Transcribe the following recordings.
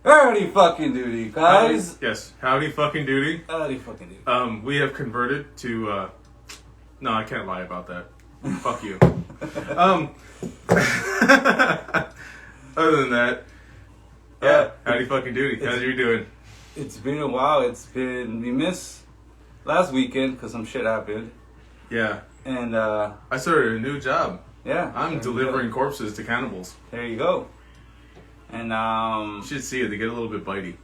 Howdy fucking duty, guys. Yes, howdy fucking duty. Howdy fucking duty. We have converted to, no, I can't lie about that. Fuck you. Other than that, yeah, howdy fucking duty. How's you doing? It's been a while. We missed last weekend because some shit happened. Yeah. And, I started a new job. yeah. I'm delivering corpses to cannibals. There you go. And, You should see it. They get a little bit bitey.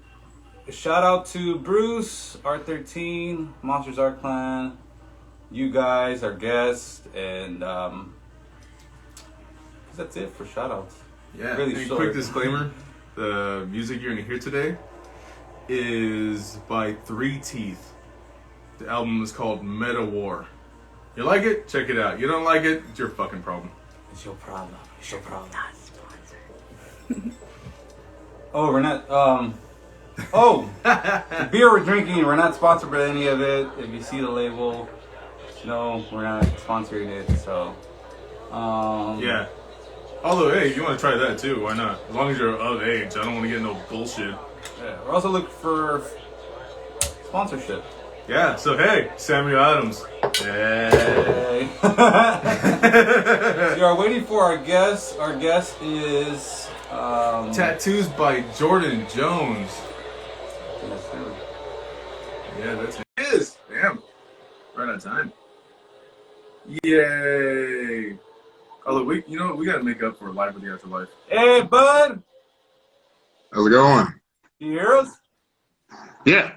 shout out to Bruce, R13, Monsters Art Clan, you guys, our guests, and, that's it for shout outs. Yeah. Really and short. quick disclaimer, the music you're going to hear today is by Three Teeth. The album is called Meta War. You like it? Check it out. You don't like it? It's your fucking problem. It's your problem. It's your problem. Not sponsored. Oh, we're not. The beer we're drinking, we're not sponsored by any of it. If you see the label, no, we're not sponsoring it. So, Yeah. Although, hey, if you want to try that too, why not? As long as you're of age. I don't want to get no bullshit. yeah, we're also looking for sponsorship. Yeah, so hey, Samuel Adams. Hey. We are waiting for our guest. Our guest is Tattoos by Jordan Jones. Yeah, that's it. It is. Damn. Right on time. Yay. Although we gotta make up for Life with the Afterlife. Hey, bud. How's it going? You hear us? Yeah.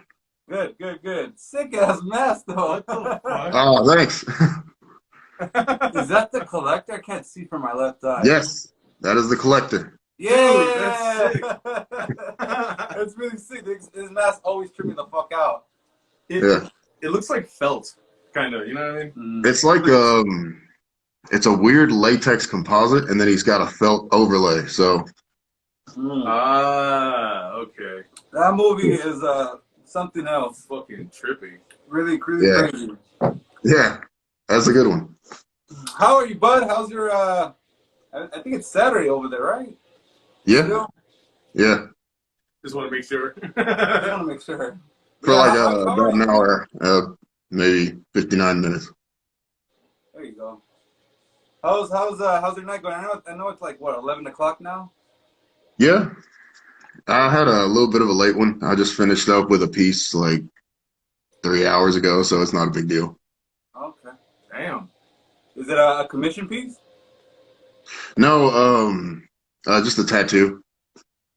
Good, good, good. Sick ass mask though. What the fuck? Oh, thanks. Is that the collector? I can't see from my left eye. Yes, that is the collector. Yeah, Dude, that's That's really sick. His mask always tripped me the fuck out. Yeah. It looks like felt, kind of. You know what I mean? It's like it's a weird latex composite, and then he's got a felt overlay. So Ah, okay. That movie is something else. Fucking trippy. Really, really Yeah. crazy. yeah, that's a good one. How are you, bud? How's your I think it's Saturday over there, right? Yeah, Still? yeah. Just want to make sure. I want to make sure. For Yeah, like how about are an you? hour, maybe 59 minutes. There you go. How's your night going? I know it's like what 11 o'clock now. Yeah, I had a little bit of a late one. I just finished up with a piece like 3 hours ago, so it's not a big deal. Okay. Damn. Is it a commission piece? No, just a tattoo.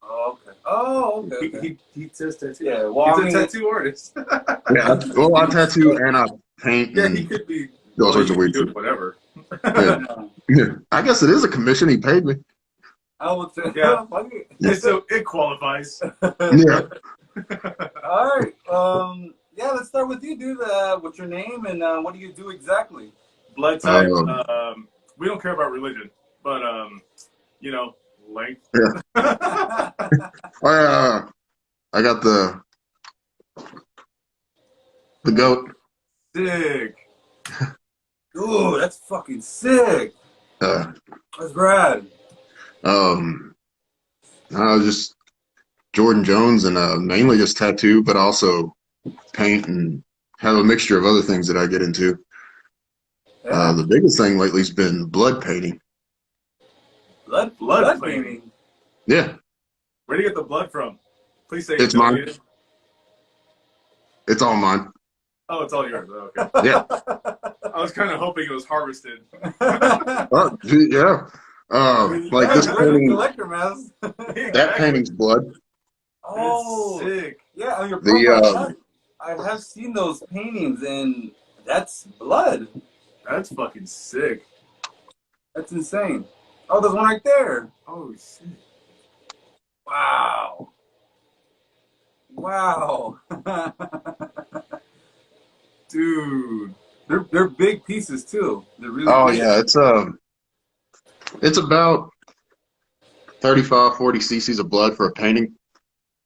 Oh, okay. Oh, okay. He says tattoo. Yeah, well, He's a tattoo artist. Yeah, well, I tattoo and I paint Yeah, and he could be. do all sorts you of weird can do shit. whatever. Yeah. Yeah. I guess it is a commission. He paid me. I would say, Yeah. fuck it. Yeah. So it qualifies. Yeah. All right. Yeah, let's start with you, dude. What's your name and what do you do exactly? Blood type. Um, We don't care about religion, but length. Yeah. I got the goat. Sick. Ooh, that's fucking sick. Uh, That's rad. just Jordan Jones and mainly just tattoo, but also paint and have a mixture of other things that I get into. Yeah. The biggest thing lately has been blood painting. Blood painting. painting. Yeah, Where do you get the blood from? Please say it's you mine. donated. It's all mine. Oh, it's all yours. Oh, okay. Yeah. I was kind of hoping it was harvested. Yeah. Like this painting, collector mask. that painting's blood. Oh, That's sick. yeah. On your The, profile, I have seen those paintings, and that's blood. That's fucking sick. That's insane. Oh, there's one right there. Oh shit. Wow. Wow. Dude. They're big pieces too. They're really Oh big. yeah, it's about 35, 40 cc's of blood for a painting.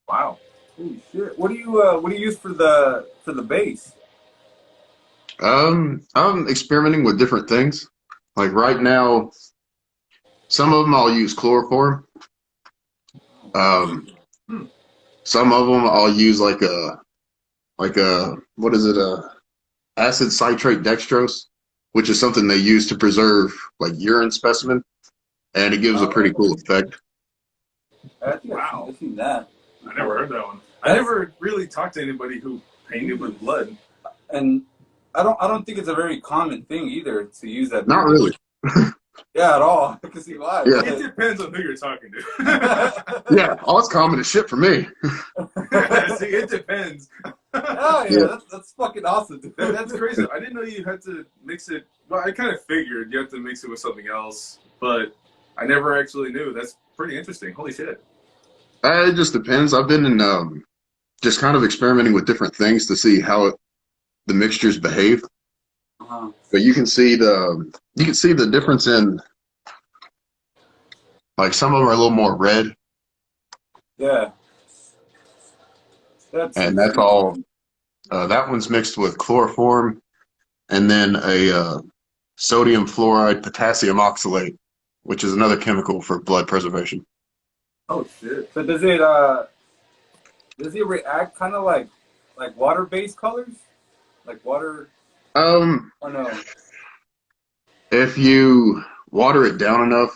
Wow. Holy shit. What do you use for the base? I'm experimenting with different things. Like right now, some of them I'll use chloroform. Some of them I'll use like a what is it? Acid citrate dextrose, which is something they use to preserve like urine specimen, and it gives a pretty Oh, cool effect. I think Wow. I've seen that. I never heard that one. I never really talked to anybody who painted with blood. And I don't think it's a very common thing either to use that. Not really. Yeah, at all. I can see why. Yeah. It depends on who you're talking to. Yeah, all it's common as shit for me. See, it depends. Oh yeah, Yeah. that's fucking awesome, dude. That's crazy. I didn't know you had to mix it. Well, I kind of figured you have to mix it with something else, but I never actually knew. That's pretty interesting. Holy shit. It just depends. I've been in just kind of experimenting with different things to see how the mixtures behave. Uh-huh. But you can see the difference in like some of them are a little more red, Yeah. That's and that's all. That one's mixed with chloroform and then a sodium fluoride potassium oxalate, which is another chemical for blood preservation. Oh shit. So does it react kind of like water-based colors? Like water Um, or no? if you water it down enough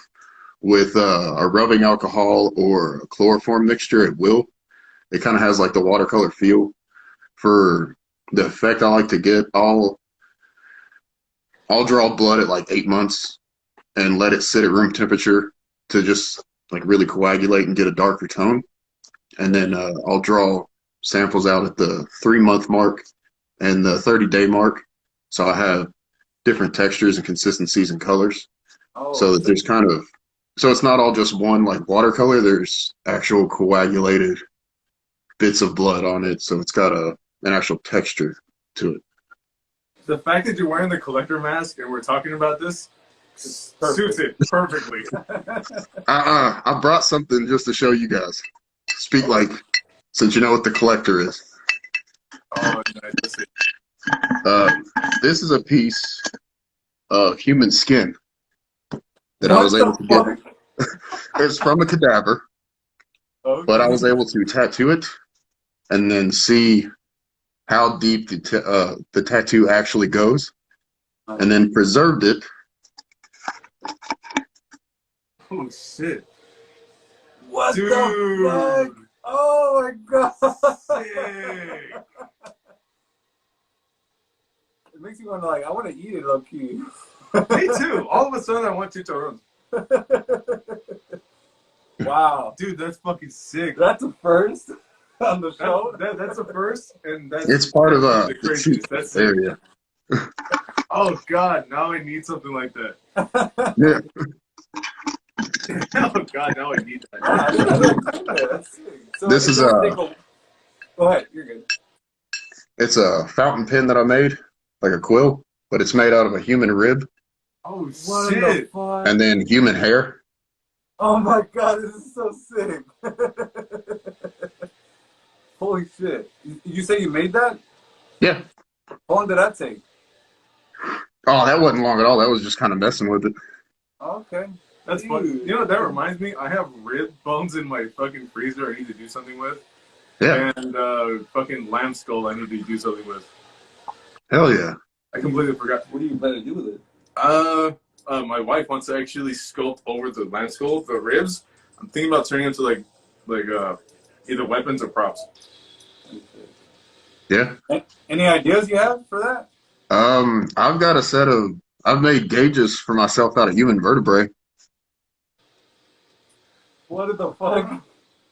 with a rubbing alcohol or a chloroform mixture, it will. It kind of has like the watercolor feel. For the effect I like to get, I'll draw blood at like 8 months and let it sit at room temperature to just like really coagulate and get a darker tone. And then I'll draw samples out at the 3 month mark and the 30-day mark. So I have different textures and consistencies and colors. Oh, So that there's kind of, so it's not all just one like watercolor, there's actual coagulated bits of blood on it. So it's got an actual texture to it. The fact that you're wearing the collector mask and we're talking about this suits it perfectly. I brought something just to show you guys. Speak like, since you know what the collector is. Oh, nice. Let's see. This is a piece of human skin that I what was the able to get. fuck? It's from a cadaver, Okay. but I was able to tattoo it and then see how deep the tattoo actually goes, and then preserved it. Oh shit. What Dude. the fuck? Oh my god! Sick. It makes me want to I want to eat it low key. Me too. All of a sudden, I want chicharrones. Wow, Dude, that's fucking sick. that's a first on the show. That's a first, and that's It's part of the the craziest. cheek That's sick. area. Oh god, now I need something like that. Yeah, Oh god, now I need that. That's sick. So This is go ahead, you're good. it's a fountain pen that I made, like a quill, but it's made out of a human rib Oh What in shit. the fuck? and then human hair. Oh my god, this is so sick. Holy shit. You say you made that? Yeah. How long did that take? Oh, that wasn't long at all. That was just kind of messing with it. Okay. That's Dude. funny. You know what that reminds me? I have rib bones in my fucking freezer I need to do something with. Yeah. And fucking lamb skull I need to do something with. Hell yeah. I completely forgot. What do you better do with it? My wife wants to actually sculpt over the lamb skull, the ribs. I'm thinking about turning into like either weapons or props. Yeah. Any ideas you have for that? I've got a set of, I've made gauges for myself out of human vertebrae. What the fuck?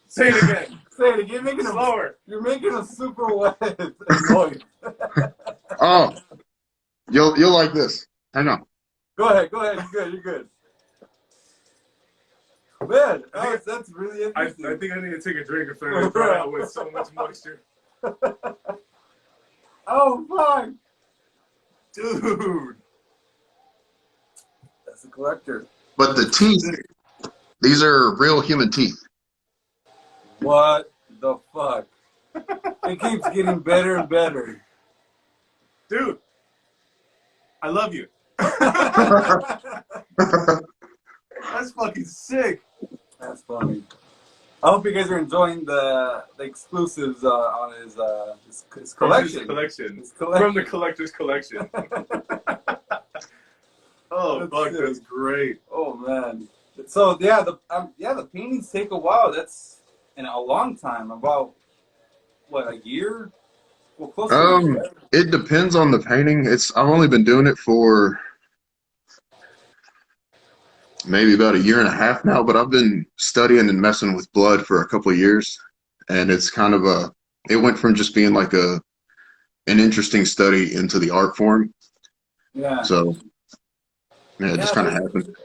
Say it again. Say it again. Making Slower. You're making a super wet noise. Oh, you'll like this. Hang on. Go ahead. You're good. Man, that's really I interesting. think I need to take a drink after I dry out with so much moisture. Oh, fuck. Dude. That's a collector. But the teeth, these are real human teeth. What the fuck? It keeps getting better and better. Dude. I love you. That's fucking sick. That's funny. I hope you guys are enjoying the exclusives on his collection. His collection. From the collector's collection. Oh, fuck, that's great. Oh man. So yeah, the paintings take a while. That's in a long time. About what, a year? Well, close to a year. It depends on the painting. I've only been doing it for maybe about a year and a half now, but I've been studying and messing with blood for a couple of years, and it's kind of it went from just being like an interesting study into the art form. Yeah. So yeah, it just kind of happened.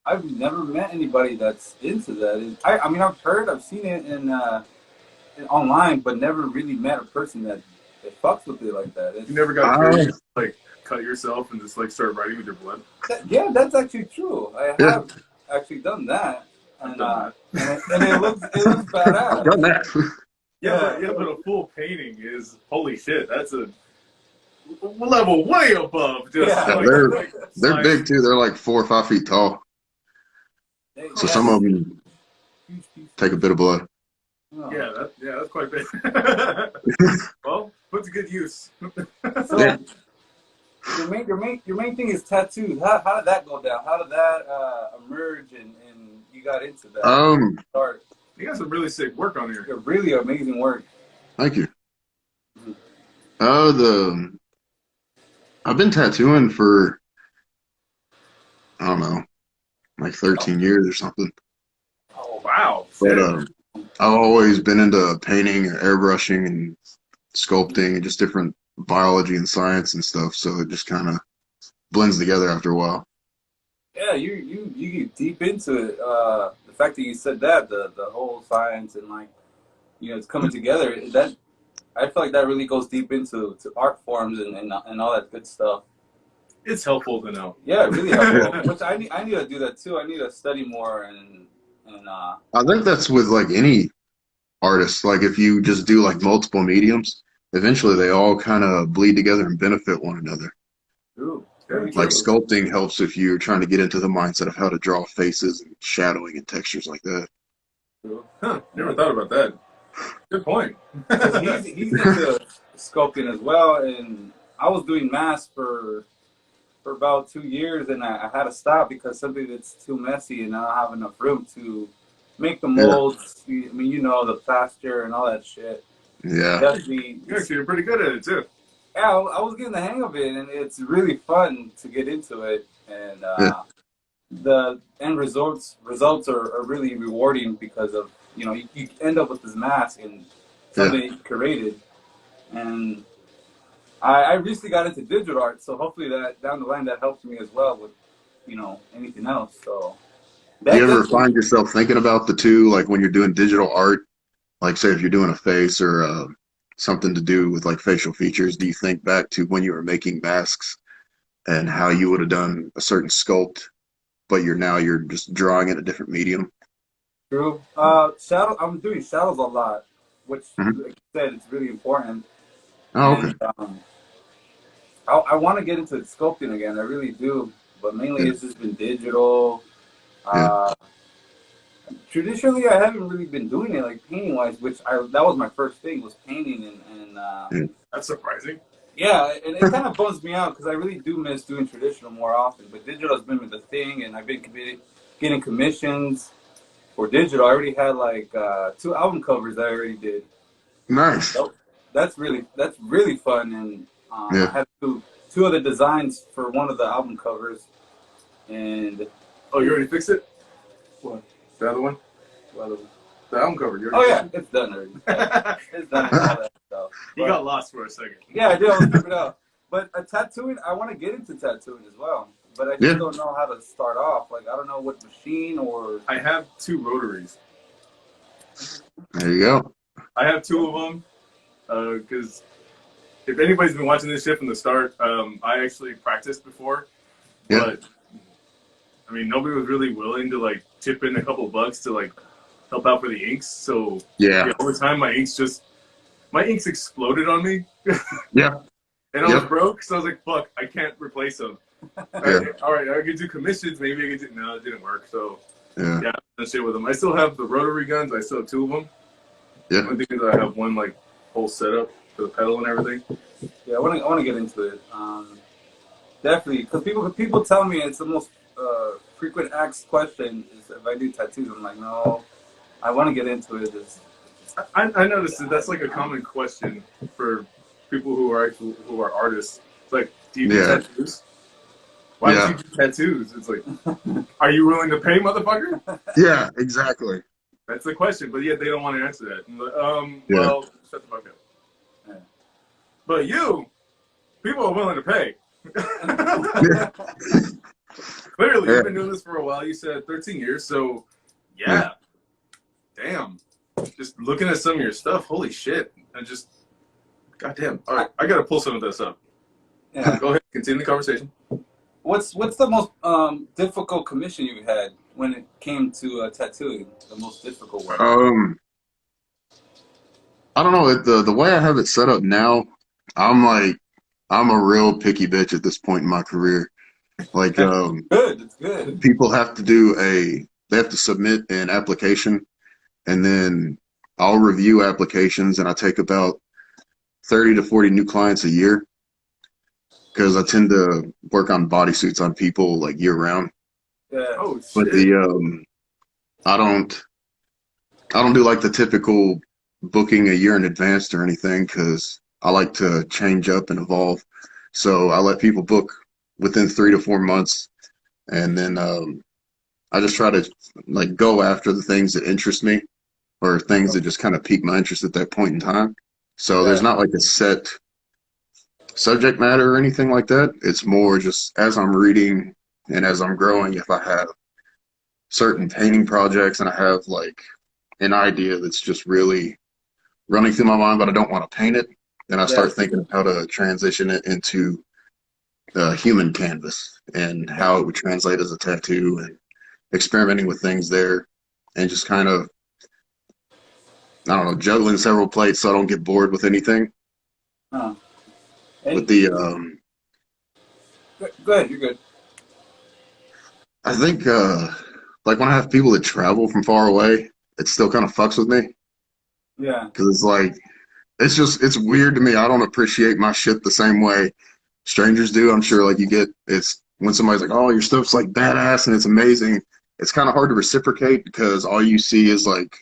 I've never met anybody that's into that. I mean, I've seen it in online, but never really met a person that fucks with it like that. You never got curious, like cut yourself and just like start writing with your blood? Yeah, that's actually true. I have actually done that, and it looks badass. I've done that. Yeah, but a full painting is, holy shit, that's a level way above. Just they're big too. They're like 4 or 5 feet tall. So some of them take a bit of blood. Oh. Yeah, that's quite big. Well, put to good use. So, your main thing is tattoos. How did that go down? How did that emerge and you got into that? Start. You got some really sick work on here. Really amazing work. Thank you. I've been tattooing for, I don't know, like 13 years or something. Oh wow! But I've always been into painting, airbrushing, and sculpting, and just different biology and science and stuff. So it just kind of blends together after a while. Yeah, you get deep into it. The fact that you said that, the whole science and like, it's coming together. That I feel like that really goes deep into art forms and all that good stuff. It's helpful to know. Yeah, really helpful. Which I need to do that too. I need to study more and. I think that's with like any artist. Like if you just do like multiple mediums, eventually they all kind of bleed together and benefit one another. True. Like sculpting helps if you're trying to get into the mindset of how to draw faces and shadowing and textures like that. Huh, never thought about that. Good point. He's into sculpting as well, and I was doing masks for about 2 years, and I had to stop because something that's too messy and I don't have enough room to make the molds. Yeah. I mean, the plaster and all that shit. Yeah. You're pretty good at it too. Yeah, I was getting the hang of it, and it's really fun to get into it. And the end results are really rewarding because of, you end up with this mask and something you created. And I recently got into digital art, so hopefully that down the line that helps me as well with, anything else. So, do you ever find yourself thinking about the two, like when you're doing digital art, like say if you're doing a face or something to do with like facial features, do you think back to when you were making masks and how you would have done a certain sculpt, but you're just drawing in a different medium? True. I'm doing shadows a lot, which, like you said, it's really important. Oh, okay. And, I want to get into sculpting again. I really do, but mainly it's just been digital. Traditionally, I haven't really been doing it like painting wise, which that was my first thing, was painting and that's surprising. Yeah, and it kind of bums me out because I really do miss doing traditional more often. But digital has been the thing, and I've been getting commissions for digital. I already had like 2 album covers that I already did. Nice. So that's really fun, and I had two of the designs for one of the album covers. And oh, you already fixed it? What? The other one? The album cover. It's done already. It's done and all that stuff. You got lost for a second. Yeah, I did. I was figured out. But tattooing, I want to get into tattooing as well. But I just don't know how to start off. Like, I don't know what machine or... I have 2 rotaries. There you go. I have 2 of them. Because if anybody's been watching this shit from the start, I actually practiced before. Yeah. But, I mean, nobody was really willing to, like, chip in a couple bucks to, like, help out for the inks. So, over time, my inks exploded on me. Yeah. And I was broke, so I was like, fuck, I can't replace them. All right, I could do commissions, maybe I could do... No, it didn't work, so Yeah. Yeah, that shit with them. I still have the rotary guns. I still have 2 of them. Yeah. One thing is I have one like whole setup for the pedal and everything. Yeah, I want to get into it. Definitely, because people tell me it's the most frequent asked question is if I do tattoos. I'm like, no, I want to get into it. I noticed that that's like a common question for people who are artists. It's like, do you do Yeah. tattoos? Why would you Yeah. do tattoos? It's like, are you willing to pay, motherfucker? Yeah. Exactly. That's the question, but yet they don't want to answer that. I'm like, Yeah. well, shut the fuck up. Yeah. But you, people are willing to pay. Yeah. Clearly, Yeah. you've been doing this for a while. You said 13 years, so yeah. Damn. Just looking at some of your stuff, holy shit. Goddamn. All right, I gotta pull some of this up. Yeah. Go ahead, continue the conversation. What's the most difficult commission you had when it came to tattooing? The most difficult one. I don't know. The way I have it set up now, I'm like, I'm a real picky bitch at this point in my career. Like, Good. It's good. people have to they have to submit an application, and then I'll review applications, and I take about 30 to 40 new clients a year because I tend to work on bodysuits on people like year round. Yeah. Oh But shit. I don't do like the typical booking a year in advance or anything because I like to change up and evolve. So I let people book within 3 to 4 months, and then I just try to like go after the things that interest me or things that just kind of pique my interest at that point in time. So there's Yeah. not like a set subject matter or anything like that. It's more just as I'm reading and as I'm growing, if I have certain painting projects and I have like an idea that's just really running through my mind, but I don't want to paint it, then I Yeah. start thinking of how to transition it into a human canvas and how it would translate as a tattoo and experimenting with things there and just kind of, I don't know, juggling several plates so I don't get bored with anything. Huh. With And the, go ahead. You're good. I think, like when I have people that travel from far away, it still kind of fucks with me Yeah. because it's like, it's weird to me. I don't appreciate my shit the same way strangers do. I'm sure like it's when somebody's like, oh, your stuff's like badass and it's amazing. It's kind of hard to reciprocate because all you see is like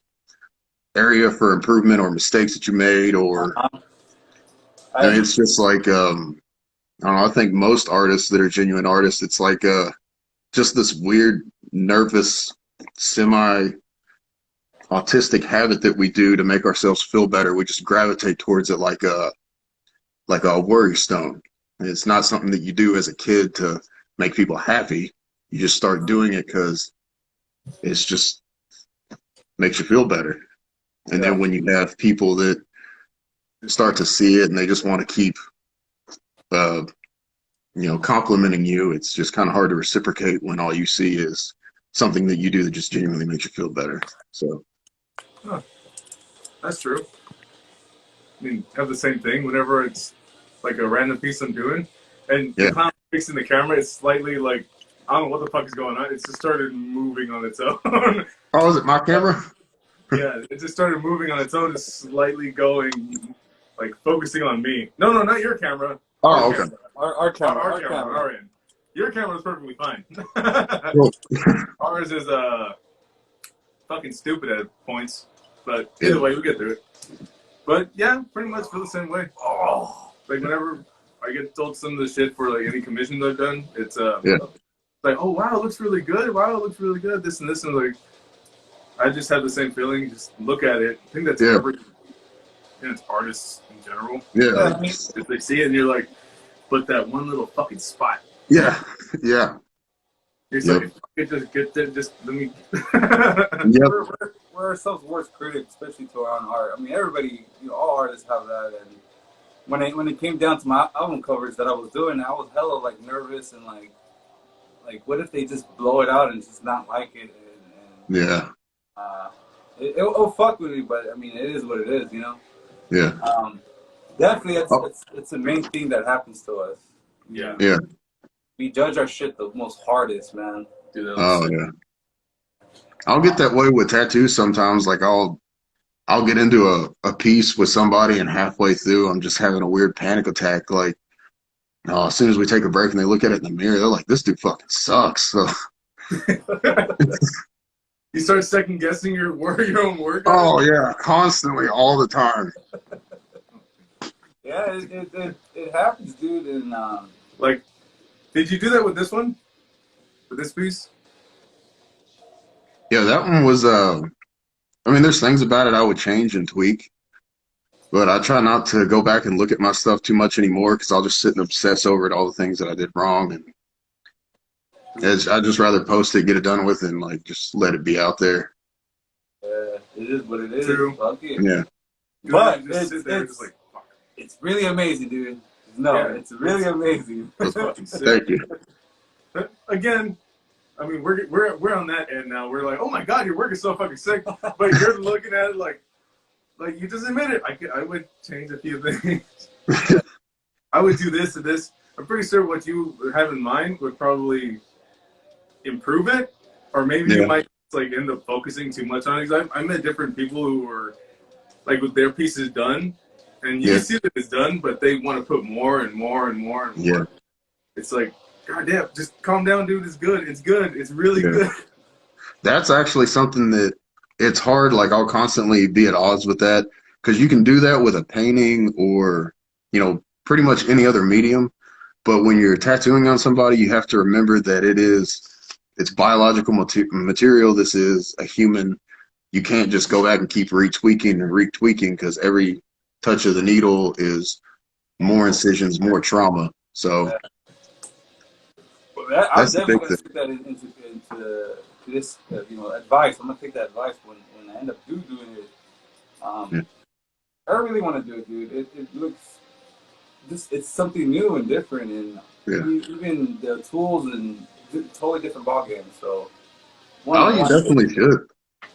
area for improvement or mistakes that you made or, Uh-huh. I mean, it's just like, I don't know. I think most artists that are genuine artists, it's like, just this weird, nervous, semi autistic habit that we do to make ourselves feel better. We just gravitate towards it like a worry stone. It's not something that you do as a kid to make people happy. You just start doing it because it's just makes you feel better. And Yeah. then when you have people that start to see it and they just want to keep, uh, complimenting you, it's just kind of hard to reciprocate when all you see is something that you do that just genuinely makes you feel better. So, Huh, that's true. I mean, have the same thing whenever it's like a random piece I'm doing, and the yeah. clown fixing the camera is slightly like I don't know what the fuck is going on. It's just started moving on its own. Oh, is it my camera? Yeah, it just started moving on its own, just slightly going, like focusing on me. No, no, not your camera. Our Oh, okay. camera. Our camera. Our camera. Our end. Your camera is perfectly fine. Cool. Ours is fucking stupid at points, but Yeah. either way, we get through it. But yeah, pretty much feel the same way. Oh. Like whenever I get told some of the shit for like any commissions I've done, it's Yeah. like, oh wow, it looks really good. Wow, it looks really good. This and like I just have the same feeling. Just look at it. I think that's Yeah. every and it's artists in general. Yeah. If they see it and you're like, but that one little fucking spot. Yeah. Yeah. It's Yep. like, just get there, just let me. Yep. We're ourselves worst critics, especially to our own art. I mean, everybody, all artists have that. And when it came down to my album covers that I was doing, I was hella like nervous and like what if they just blow it out and just not like it? And Yeah. it'll fuck with me, but I mean, it is what it is, Yeah. Definitely, it's the main thing that happens to us. Yeah. Yeah. We judge our shit the most hardest, man. Dude, Oh, yeah. I'll get that way with tattoos sometimes. Like I'll get into a piece with somebody and halfway through I'm just having a weird panic attack. Like, oh, as soon as we take a break and they look at it in the mirror, they're like, "This dude fucking sucks." So, You start second guessing your work, your own work on oh it. yeah, constantly, all the time. Yeah, it happens, dude. And Like, did you do that with this one? With this piece? Yeah, that one was. I mean, there's things about it I would change and tweak, but I try not to go back and look at my stuff too much anymore because I'll just sit and obsess over it, all the things that I did wrong, and I'd just rather post it, get it done with, and like just let it be out there. it is what it is. True. Fuck it. Yeah, But But just sit there and just like, fuck. it's really amazing, dude. No, Yeah, it's really amazing. It's fucking sick. thank you. But again, I mean, we're on that end now. We're like, oh my god, your work is so fucking sick. But you're looking at it like you just admit it. I would change a few things. I would do this and this. I'm pretty sure what you have in mind would probably improve it, or maybe you Yeah, might like end up focusing too much on it. 'Cause I met different people who were like with their pieces done, and you yeah, see that it's done, but they want to put more and more and more and yeah, more. It's like, god damn, just calm down, dude. It's good. It's good. It's really yeah. good. That's actually something that it's hard. Like I'll constantly be at odds with that because you can do that with a painting or pretty much any other medium. But when you're tattooing on somebody, you have to remember that it's biological material. This is a human. You can't just go back and keep retweaking and retweaking because every touch of the needle is more incisions, more trauma. So I'm that's the definitely big gonna thing. take that into this, advice. I'm gonna take that advice when I end up doing it. Yeah, Um, I really want to do it, dude. It looks it's something new and different, and yeah. even the tools and totally different ball game. So Oh, one you one definitely should.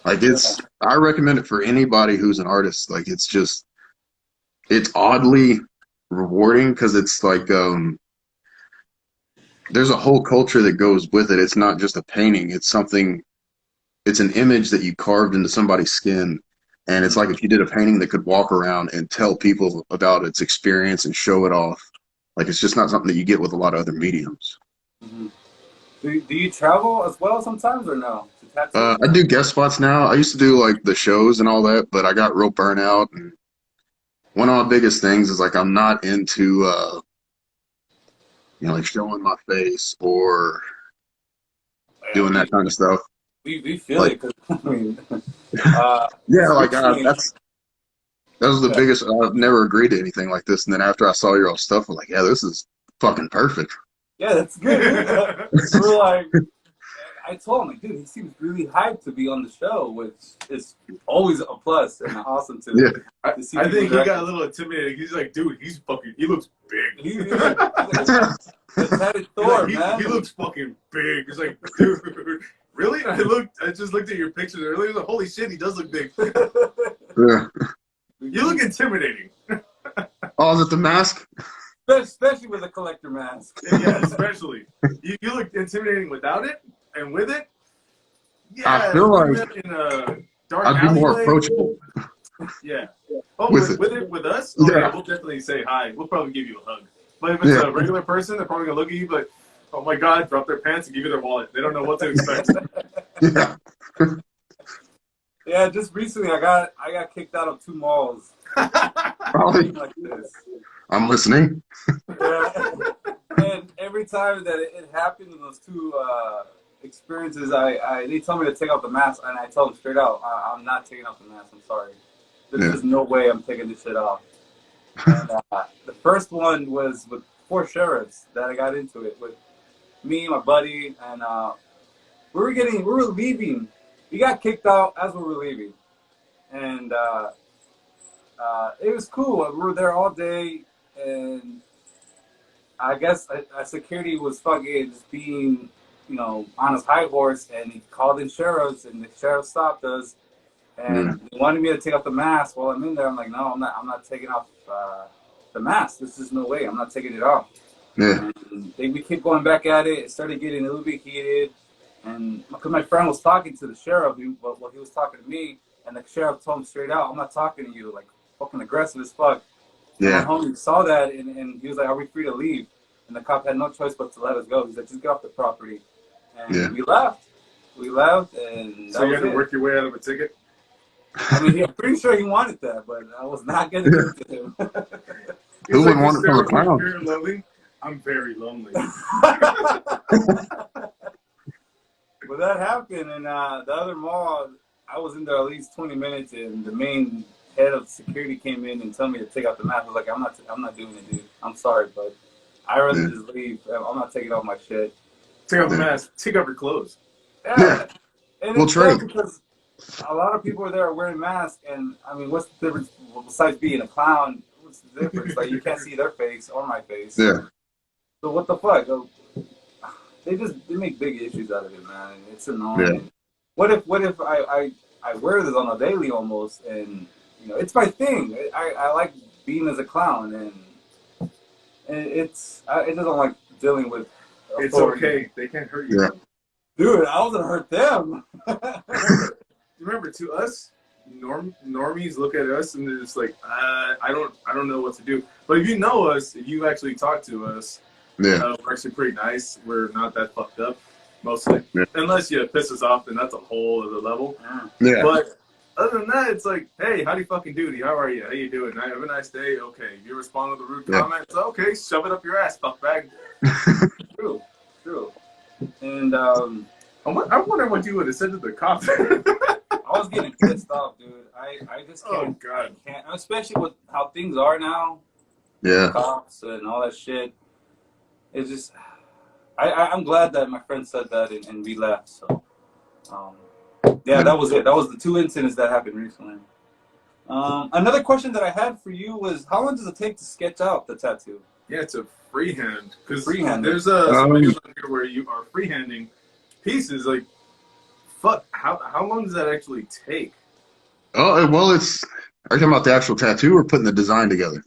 Like yeah. I recommend it for anybody who's an artist. Like it's oddly rewarding because it's like there's a whole culture that goes with it. It's not just a painting. It's an image that you carved into somebody's skin. And it's like if you did a painting that could walk around and tell people about its experience and show it off. Like it's just not something that you get with a lot of other mediums. Mm-hmm. Do you travel as well sometimes or no to tattoo? I do guest spots now. I used to do like the shows and all that, but I got real burnout. And one of my biggest things is like I'm not into like showing my face or Yeah, doing that kind of stuff. we feel Like it. 'Cause, I mean, yeah, just like recently, that was the yeah. biggest. I've never agreed to anything like this. And then after I saw your old stuff, I'm like, yeah, this is fucking perfect. Yeah, that's good, dude. We're like, I told him, like, dude, he seems really hyped to be on the show, which is always a plus and awesome Yeah, I, to see I people think he got interact. a little intimidating. He's like, dude, he looks big. He's like a tatted He's Thor, like, he man. looks fucking big. He's like, dude, really? I just looked at your pictures earlier. I was like, holy shit, he does look big. yeah. You look intimidating. Oh, is it the mask? Especially with a collector mask. Yeah, especially. You look intimidating without it, and with it, I yeah, feel we like met in a dark I'd be more alleyway. approachable Yeah. Oh, with it. with us? Oh yeah, Yeah, we'll definitely say hi. We'll probably give you a hug. But if it's yeah, a regular person, they're probably gonna look at you like, oh my god, drop their pants and give you their wallet. They don't know what to expect. yeah. Yeah, just recently I got kicked out of 2 malls. Probably. Like this. I'm listening. Yeah. And every time that it happened in those two experiences, they told me to take off the mask, and I told them straight out, I'm not taking off the mask. I'm sorry. There's Yeah, just no way I'm taking this shit off. And the first one was with 4 sheriffs that I got into it with me, my buddy, and we were leaving. We got kicked out as we were leaving, and it was cool. We were there all day, and I guess security was fucking just being, on his high horse, and he called in sheriffs, and the sheriff stopped us, yeah, and they wanted me to take off the mask. While I'm in there, I'm like, no, I'm not. I'm not taking off the mask. This is no way. I'm not taking it off. yeah. And we kept going back at it. It started getting a little bit heated, And because my friend was talking to the sheriff, well, he was talking to me, and the sheriff told him straight out, "I'm not talking to you," like fucking aggressive as fuck. And my Yeah. homie saw that, and he was like, "Are we free to leave?" And the cop had no choice but to let us go. He said, "Just get off the property," Yeah. and we left. We left, and So that you was had to it. work your way out of a ticket? I mean, I'm pretty sure he wanted that, but I was not gonna give it to him. Who He's like, wouldn't the want it from the sheriff was clown? very lonely. I'm very lonely. But that happened, and the other mall, I was in there at least 20 minutes, and the main head of security came in and told me to take out the mask. I was like, I'm not doing it, dude. I'm sorry, but I'd rather Yeah. just leave. I'm not taking off my shit. Take off the Yeah. mask. Take off your clothes. Yeah. Yeah, and We'll it's tough trade. because a lot of people are there wearing masks, and I mean, what's the difference besides being a clown? What's the difference? Like, you can't see their face or my face. Yeah. So what the fuck? They make big issues out of it, man. It's annoying. Yeah. What if I wear this on a daily almost, and it's my thing. I like being as a clown, and it doesn't like dealing with It's authority. okay. They can't hurt you. Yeah. Dude, I was gonna hurt them. Remember, to us, normies look at us and they're just like, I don't know what to do. But if you know us, if you actually talk to us, Yeah. we're actually pretty nice. We're not that fucked up, mostly. Yeah. Unless you piss us off, then that's a whole other level. Yeah. But other than that, it's like, hey, howdy fucking doody, how are you? How you doing? Have a nice day. Okay, if you respond with a rude Yeah. comment, it's okay, shove it up your ass, fuckbag. True. And I wonder what you would have said to the cop. I was getting pissed off, dude. I just Oh can't. God. I can't, especially with how things are now, Yeah. cops and all that shit. It's just, I'm glad that my friend said that and we left. So, yeah, that was it. That was the two incidents that happened recently. Another question that I had for you was, how long does it take to sketch out the tattoo? Yeah, it's a freehand. Because Freehand. there's some videos on here where you are freehanding pieces. Like, fuck, how long does that actually take? Oh, well, are you talking about the actual tattoo or putting the design together?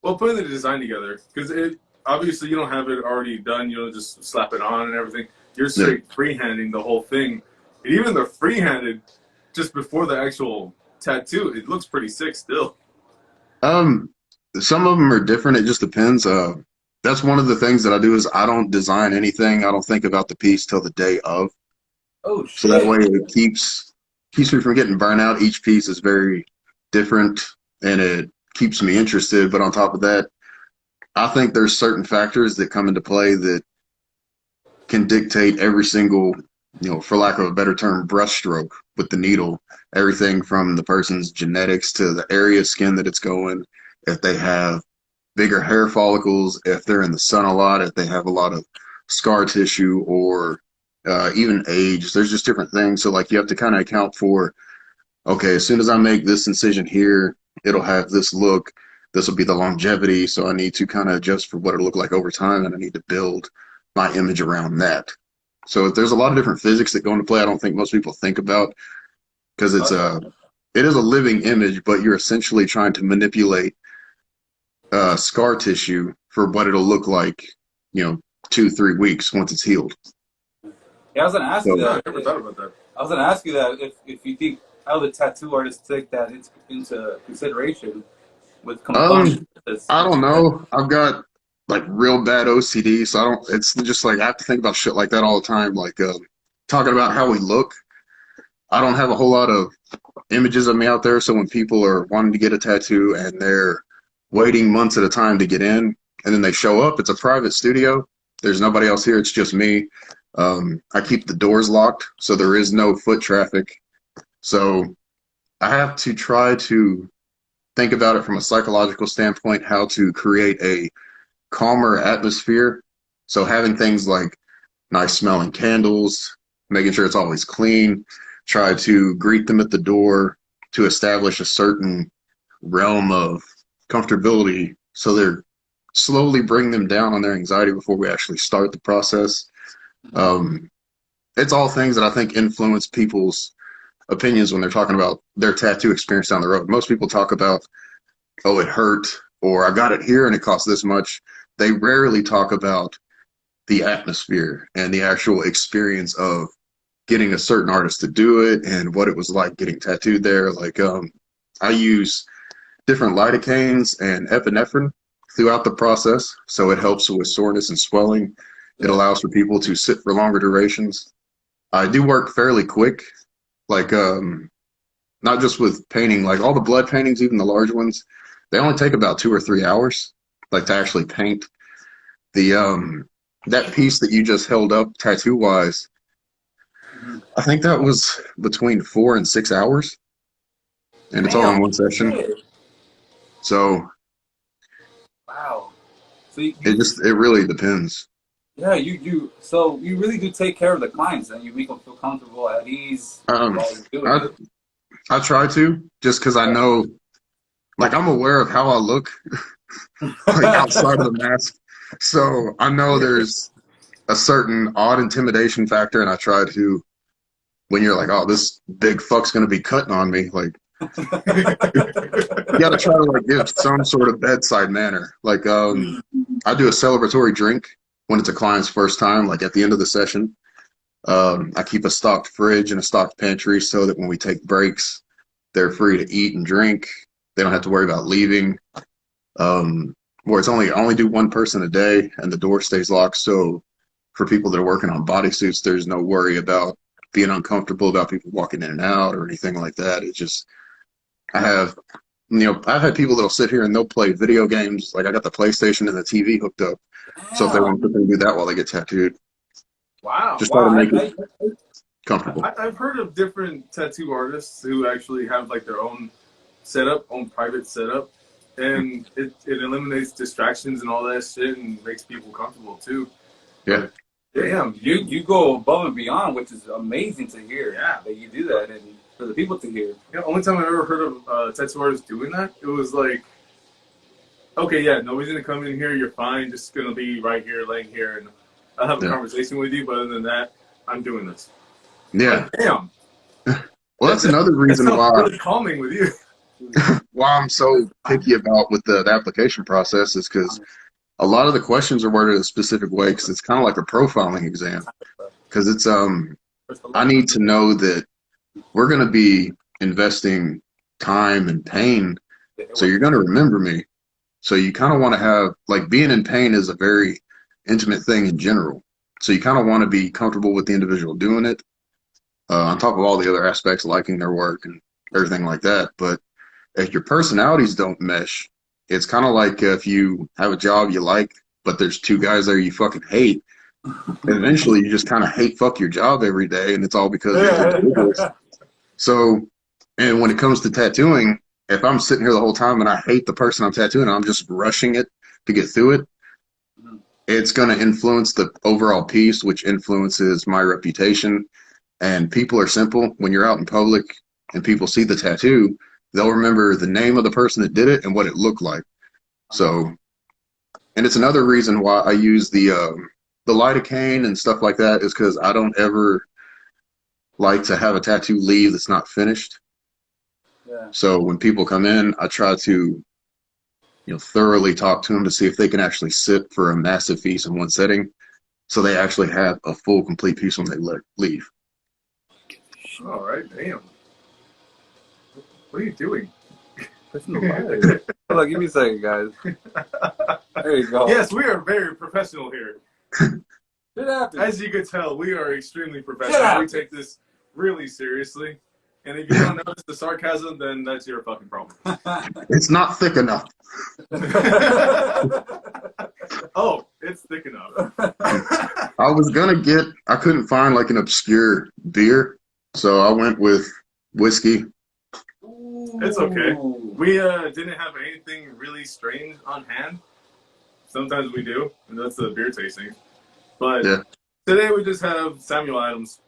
Well, putting the design together, because obviously you don't have it already done. You don't just slap it on and everything. You're straight freehanding the whole thing. And even the freehanded, just before the actual tattoo, it looks pretty sick still. Some of them are different. It just depends. That's one of the things that I do is I don't design anything. I don't think about the piece till the day of. Oh shit! So that way it keeps me from getting burnt out. Each piece is very different, and it keeps me interested. But on top of that, I think there's certain factors that come into play that can dictate every single, for lack of a better term, brushstroke with the needle. Everything from the person's genetics to the area of skin that it's going, if they have bigger hair follicles, if they're in the sun a lot, if they have a lot of scar tissue, or even age. There's just different things. So like you have to kind of account for, okay, as soon as I make this incision here, it'll have this look. This will be the longevity. So I need to kind of adjust for what it'll look like over time, and I need to build my image around that. So there's a lot of different physics that go into play. I don't think most people think about, because it is a living image, but you're essentially trying to manipulate scar tissue for what it'll look like, 2-3 weeks once it's healed. Yeah, I was gonna ask you that. I never thought about that. I was gonna ask you that if you think how the tattoo artists take that into consideration with components. I don't know. I've got like real bad OCD, so I don't. It's just like I have to think about shit like that all the time. Like talking about how we look. I don't have a whole lot of images of me out there, so when people are wanting to get a tattoo and they're waiting months at a time to get in, and then they show up, it's a private studio. There's nobody else here. It's just me. I keep the doors locked, so there is no foot traffic. So I have to try to think about it from a psychological standpoint, how to create a calmer atmosphere. So having things like nice smelling candles, making sure it's always clean, try to greet them at the door to establish a certain realm of comfortability, so they're slowly bring them down on their anxiety before we actually start the process. It's all things that I think influence people's opinions when they're talking about their tattoo experience down the road. Most people talk about, oh, it hurt, or I got it here and it cost this much. They rarely talk about the atmosphere and the actual experience of getting a certain artist to do it and what it was like getting tattooed there. Like, I use different lidocaines and epinephrine throughout the process, so it helps with soreness and swelling. It allows for people to sit for longer durations. I do work fairly quick, like not just with painting, like all the blood paintings, even the large ones, they only take about 2 or 3 hours, like to actually paint. The that piece that you just held up tattoo wise, I think that was between 4 and 6 hours, and it's all in Damn. one session. Shit. So Wow. So it really depends. yeah, so you really do take care of the clients and you make them feel comfortable, at ease Um, while you're doing I it. I try to, just because I know, like, I'm aware of how I look like outside of the mask, so I know there's a certain odd intimidation factor, and I try to, when you're like, oh, this big fuck's gonna be cutting on me, like, you gotta try to like give some sort of bedside manner. Like, I do a celebratory drink when it's a client's first time, like at the end of the session. I keep a stocked fridge and a stocked pantry so that when we take breaks, they're free to eat and drink. They don't have to worry about leaving. Where it's I only do one person a day, and the door stays locked. So for people that are working on bodysuits, there's no worry about being uncomfortable about people walking in and out or anything like that. It's just I have, I've had people that'll sit here and they'll play video games. Like I got the PlayStation and the TV hooked up. So if they want to sit there and do that while they get tattooed, Wow. just try to Wow, make it comfortable. I've heard of different tattoo artists who actually have like their own setup, own private setup, and it eliminates distractions and all that shit and makes people comfortable too. Yeah. damn, you go above and beyond, which is amazing to hear. Yeah. That you do that and for the people to hear. Yeah, only time I ever heard of tattoo artists doing that, it was like, okay, yeah, nobody's gonna come in here. You're fine. Just gonna be right here, laying here, and I'll have a conversation with you. But other than that, I'm doing this. Yeah. But, damn. Well, that's another reason That sounds why really calming with you. I'm so picky about with the application process is because a lot of the questions are worded a specific way because it's kind of like a profiling exam. Because it's I need to know that we're going to be investing time and pain, so you're going to remember me. So you kind of want to have, like, being in pain is a very intimate thing in general. So you kind of want to be comfortable with the individual doing it, on top of all the other aspects, liking their work and everything like that. But if your personalities don't mesh, it's kind of like if you have a job you like, but there's two guys there you fucking hate. Eventually, you just kind of hate fuck your job every day, and it's all because of individuals. So, and when it comes to tattooing, if I'm sitting here the whole time and I hate the person I'm tattooing, and I'm just rushing it to get through it, it's going to influence the overall piece, which influences my reputation. And people are simple. When you're out in public and people see the tattoo, they'll remember the name of the person that did it and what it looked like. So, and it's another reason why I use the lidocaine and stuff like that is because I don't ever like to have a tattoo leave that's not finished. Yeah. So when people come in, I try to, thoroughly talk to them to see if they can actually sit for a massive piece in one setting, so they actually have a full, complete piece when they leave. All right, damn. What are you doing? Hold on, give me a second, guys. There you go. Yes, we are very professional here. Shit happens. As you could tell, we are extremely professional. Yeah. We take this really seriously. And if you don't notice the sarcasm, then that's your fucking problem. It's not thick enough. Oh, it's thick enough. I couldn't find like an obscure beer, so I went with whiskey. It's okay. We didn't have anything really strange on hand. Sometimes we do, and that's the beer tasting. But today we just have Samuel Adams.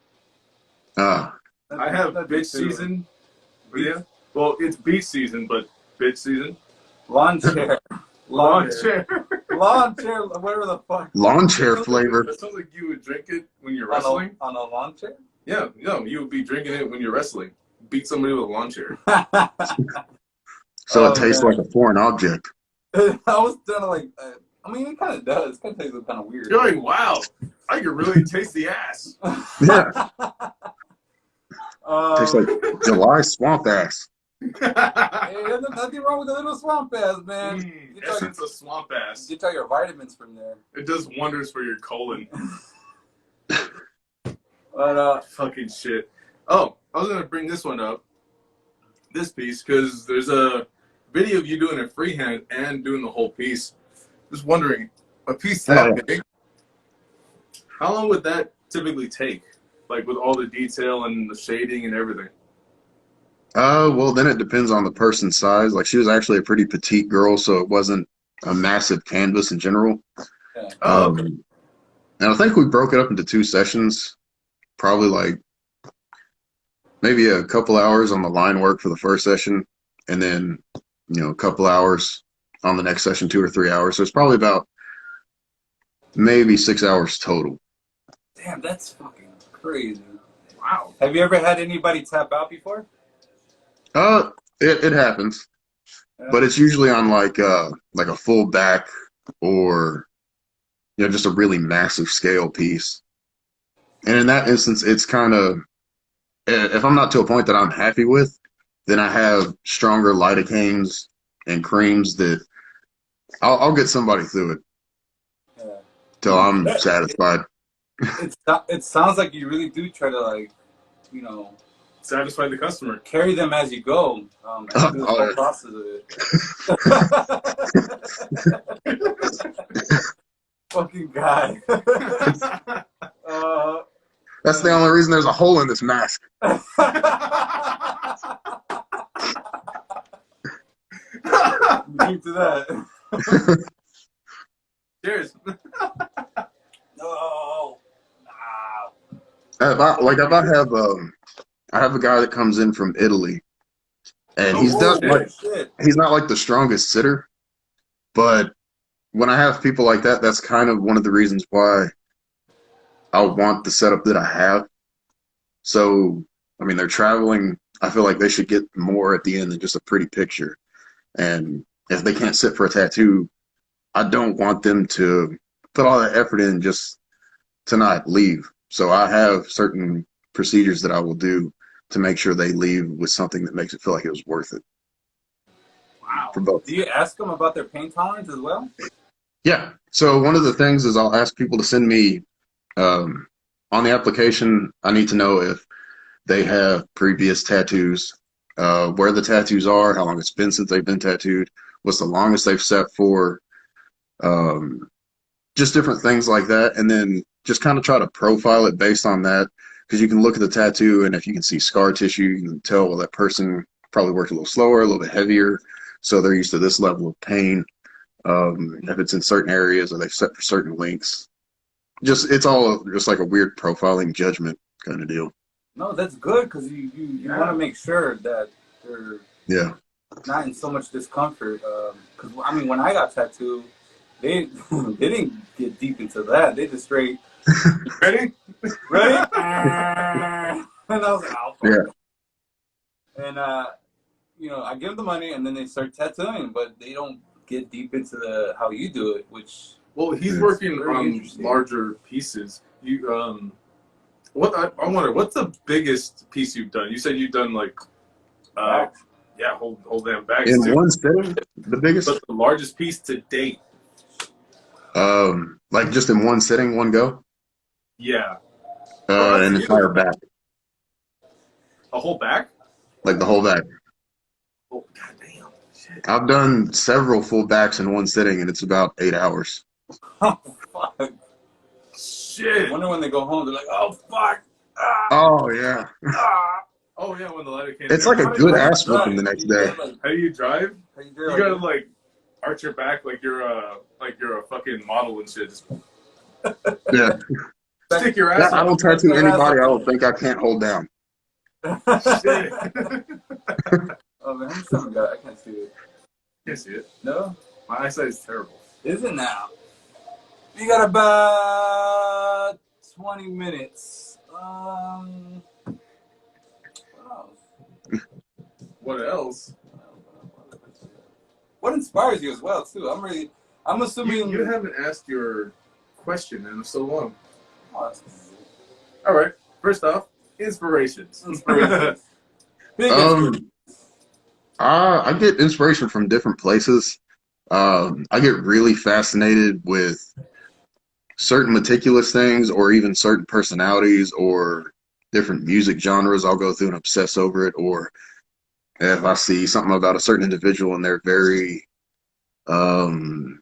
I have bitch season. Yeah. Well, it's beach season, but bitch season. Lawn chair. Lawn chair. Lawn chair, whatever the fuck. Lawn chair flavor. It sounds like you would drink it when you're wrestling. On a lawn chair? Yeah, you would be drinking it when you're wrestling. Beat somebody with a lawn chair. So it tastes like a foreign object. I was kind of like, I mean, it kind of does. It kind of tastes kind of weird. You're like, wow, I can really taste the ass. Yeah. Tastes like July swamp ass. Hey, there's nothing wrong with a little swamp ass, man. Essence of swamp ass. Get all your vitamins from there. It does wonders for your colon. But Fucking shit. Oh, I was gonna bring this one up, this piece, because there's a video of you doing it freehand and doing the whole piece. Just wondering, a piece that big, how long would that typically take? Like with all the detail and the shading and everything. Well, then it depends on the person's size. Like she was actually a pretty petite girl, so it wasn't a massive canvas in general. yeah. Oh, okay. And I think we broke it up into 2 sessions, probably like maybe a couple hours on the line work for the first session, and then a couple hours on the next session, 2 or 3 hours. So it's probably about maybe 6 hours total. Damn, that's fucking crazy. Wow. Have you ever had anybody tap out before? It happens, but it's usually on like a full back or just a really massive scale piece. And in that instance, it's kind of, if I'm not to a point that I'm happy with, then I have stronger lidocaines and creams that I'll get somebody through it till I'm satisfied. It sounds like you really do try to, like, Satisfy the customer. carry them as you go, and do the whole process of it. Fucking guy. That's the only reason there's a hole in this mask. Drink to that. Cheers. No. If I have a guy that comes in from Italy, and he's not like the strongest sitter, but when I have people like that, that's kind of one of the reasons why I want the setup that I have. So, I mean, they're traveling. I feel like they should get more at the end than just a pretty picture. And if they can't sit for a tattoo, I don't want them to put all that effort in just to not leave. So I have certain procedures that I will do to make sure they leave with something that makes it feel like it was worth it. Wow. For both. Do you ask them about their pain tolerance as well? Yeah. So one of the things is I'll ask people to send me on the application. I need to know if they have previous tattoos, where the tattoos are, how long it's been since they've been tattooed, what's the longest they've sat for, just different things like that. And then just kind of try to profile it based on that, because you can look at the tattoo, and if you can see scar tissue, you can tell, well, that person probably worked a little slower, a little bit heavier, so they're used to this level of pain. If it's in certain areas or they've set for certain lengths. It's all just like a weird profiling judgment kind of deal. No, that's good, because you want to make sure that they're not in so much discomfort. Because, I mean, when I got tattooed, they didn't get deep into that. They just straight, ready? Ready? And I was like, oh, fuck. Yeah. And, I give them the money, and then they start tattooing, but they don't get deep into how you do it, which... Well, he's working on larger pieces. You, I wonder, what's the biggest piece you've done? You said you've done whole damn bags. In one sitting, the biggest? But the largest piece to date. Like just in one sitting, one go? Yeah. An entire back. A whole back? Like the whole back. Oh, goddamn. Shit. I've done several full backs in one sitting, and it's about 8 hours. Oh, fuck. Shit. I wonder when they go home, they're like, oh, fuck. Ah, Oh, yeah. ah. Oh, yeah, when the letter came. It's like a good ass whooping the next day. How do you drive? How you You gotta, like, arch your back like you're a fucking model and shit. Yeah. Stick your ass I out. don't tattoo anybody I don't think I can't hold down. Shit. Oh, man, how much time I got? I can't see it. Can't see it. No? My eyesight is terrible. Is it now? We got about 20 minutes. What else? What inspires you as well, too? I'm assuming... You haven't asked your question in so long. Oh, All right. First off, Inspirations. Inspirations. Big inspiration. Um, I get inspiration from different places. I get really fascinated with certain meticulous things, or even certain personalities, or different music genres. I'll go through and obsess over it. Or if I see something about a certain individual and they're very, um,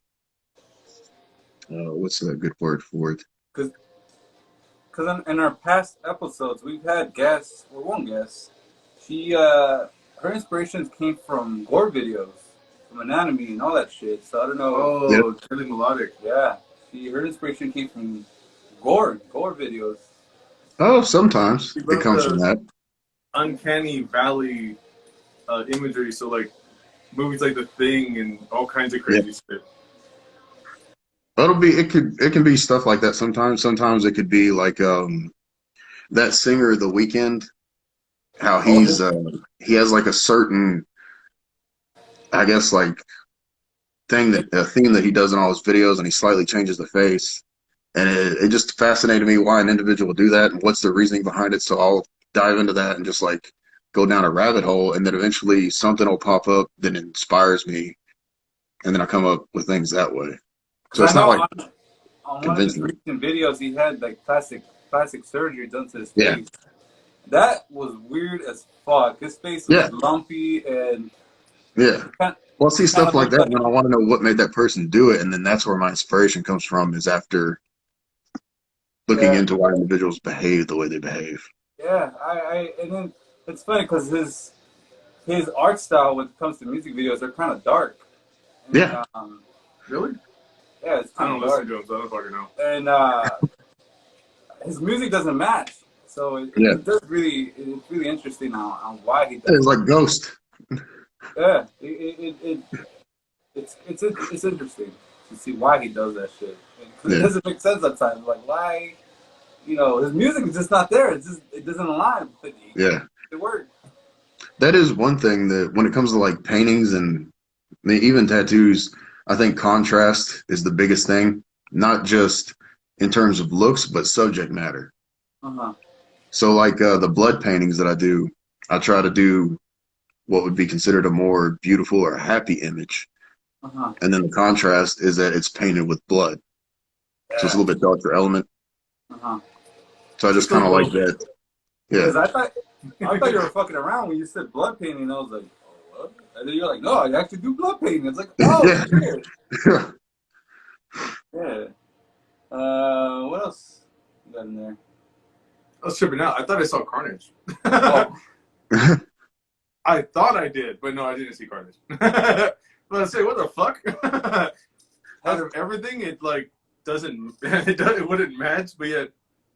what's a good word for it? Because in our past episodes, we've had guests, or one guest, she, her inspirations came from gore videos, from anatomy and all that shit. So I don't know. Yep. Oh, really melodic. Yeah, her inspiration came from gore videos. Oh, sometimes He it wrote comes from the that. uncanny valley imagery, so like movies like The Thing and all kinds of crazy shit. It can be stuff like that sometimes. Sometimes it could be like that singer The Weeknd, how Oh, he has like a certain, I guess, like a theme that he does in all his videos, and he slightly changes the face. And it just fascinated me why an individual would do that and what's the reasoning behind it. So I'll dive into that and just like go down a rabbit hole, and then eventually something will pop up that inspires me, and then I come up with things that way. So because it's I not know like on one of his convincing. recent videos, he had like plastic surgery done to his Yeah, face. That was weird as fuck. His face was yeah, lumpy and yeah. kind Well, I see kind stuff of like looked that, like. and then I want to know what made that person do it, and then that's where my inspiration comes from, is after looking Yeah, into why individuals behave the way they behave. yeah. And then it's funny because his art style when it comes to music videos are kind of dark, and Yeah, Really? yeah, it's I kind don't of listen dark, to him, so I don't fucking know. and his music doesn't match. So yeah. it's really interesting on why he does It's it. like Ghost. Yeah, it's interesting to see why he does that shit because it Yeah, doesn't make sense at times. Like why, his music is just not there. It doesn't align, but yeah. it works. That is one thing that when it comes to like paintings and even tattoos, I think contrast is the biggest thing, not just in terms of looks, but subject matter. Uh huh. So, like the blood paintings that I do, I try to do what would be considered a more beautiful or happy image. Uh huh. And then the contrast is that it's painted with blood. So it's a Yeah. little bit darker element. Uh huh. So I just Just a kind of like little that. bit. Yeah. Because I thought you were fucking around when you said blood painting. I was like, oh, what? And then you're like, no, I actually do blood painting. It's like, oh Yeah. shit. Yeah. What else you got in there? I was tripping out. I thought I saw Carnage. Oh, I thought I did, but no, I didn't see Carnage. But I say, what the fuck? Out of everything, it like doesn't it wouldn't match, but yet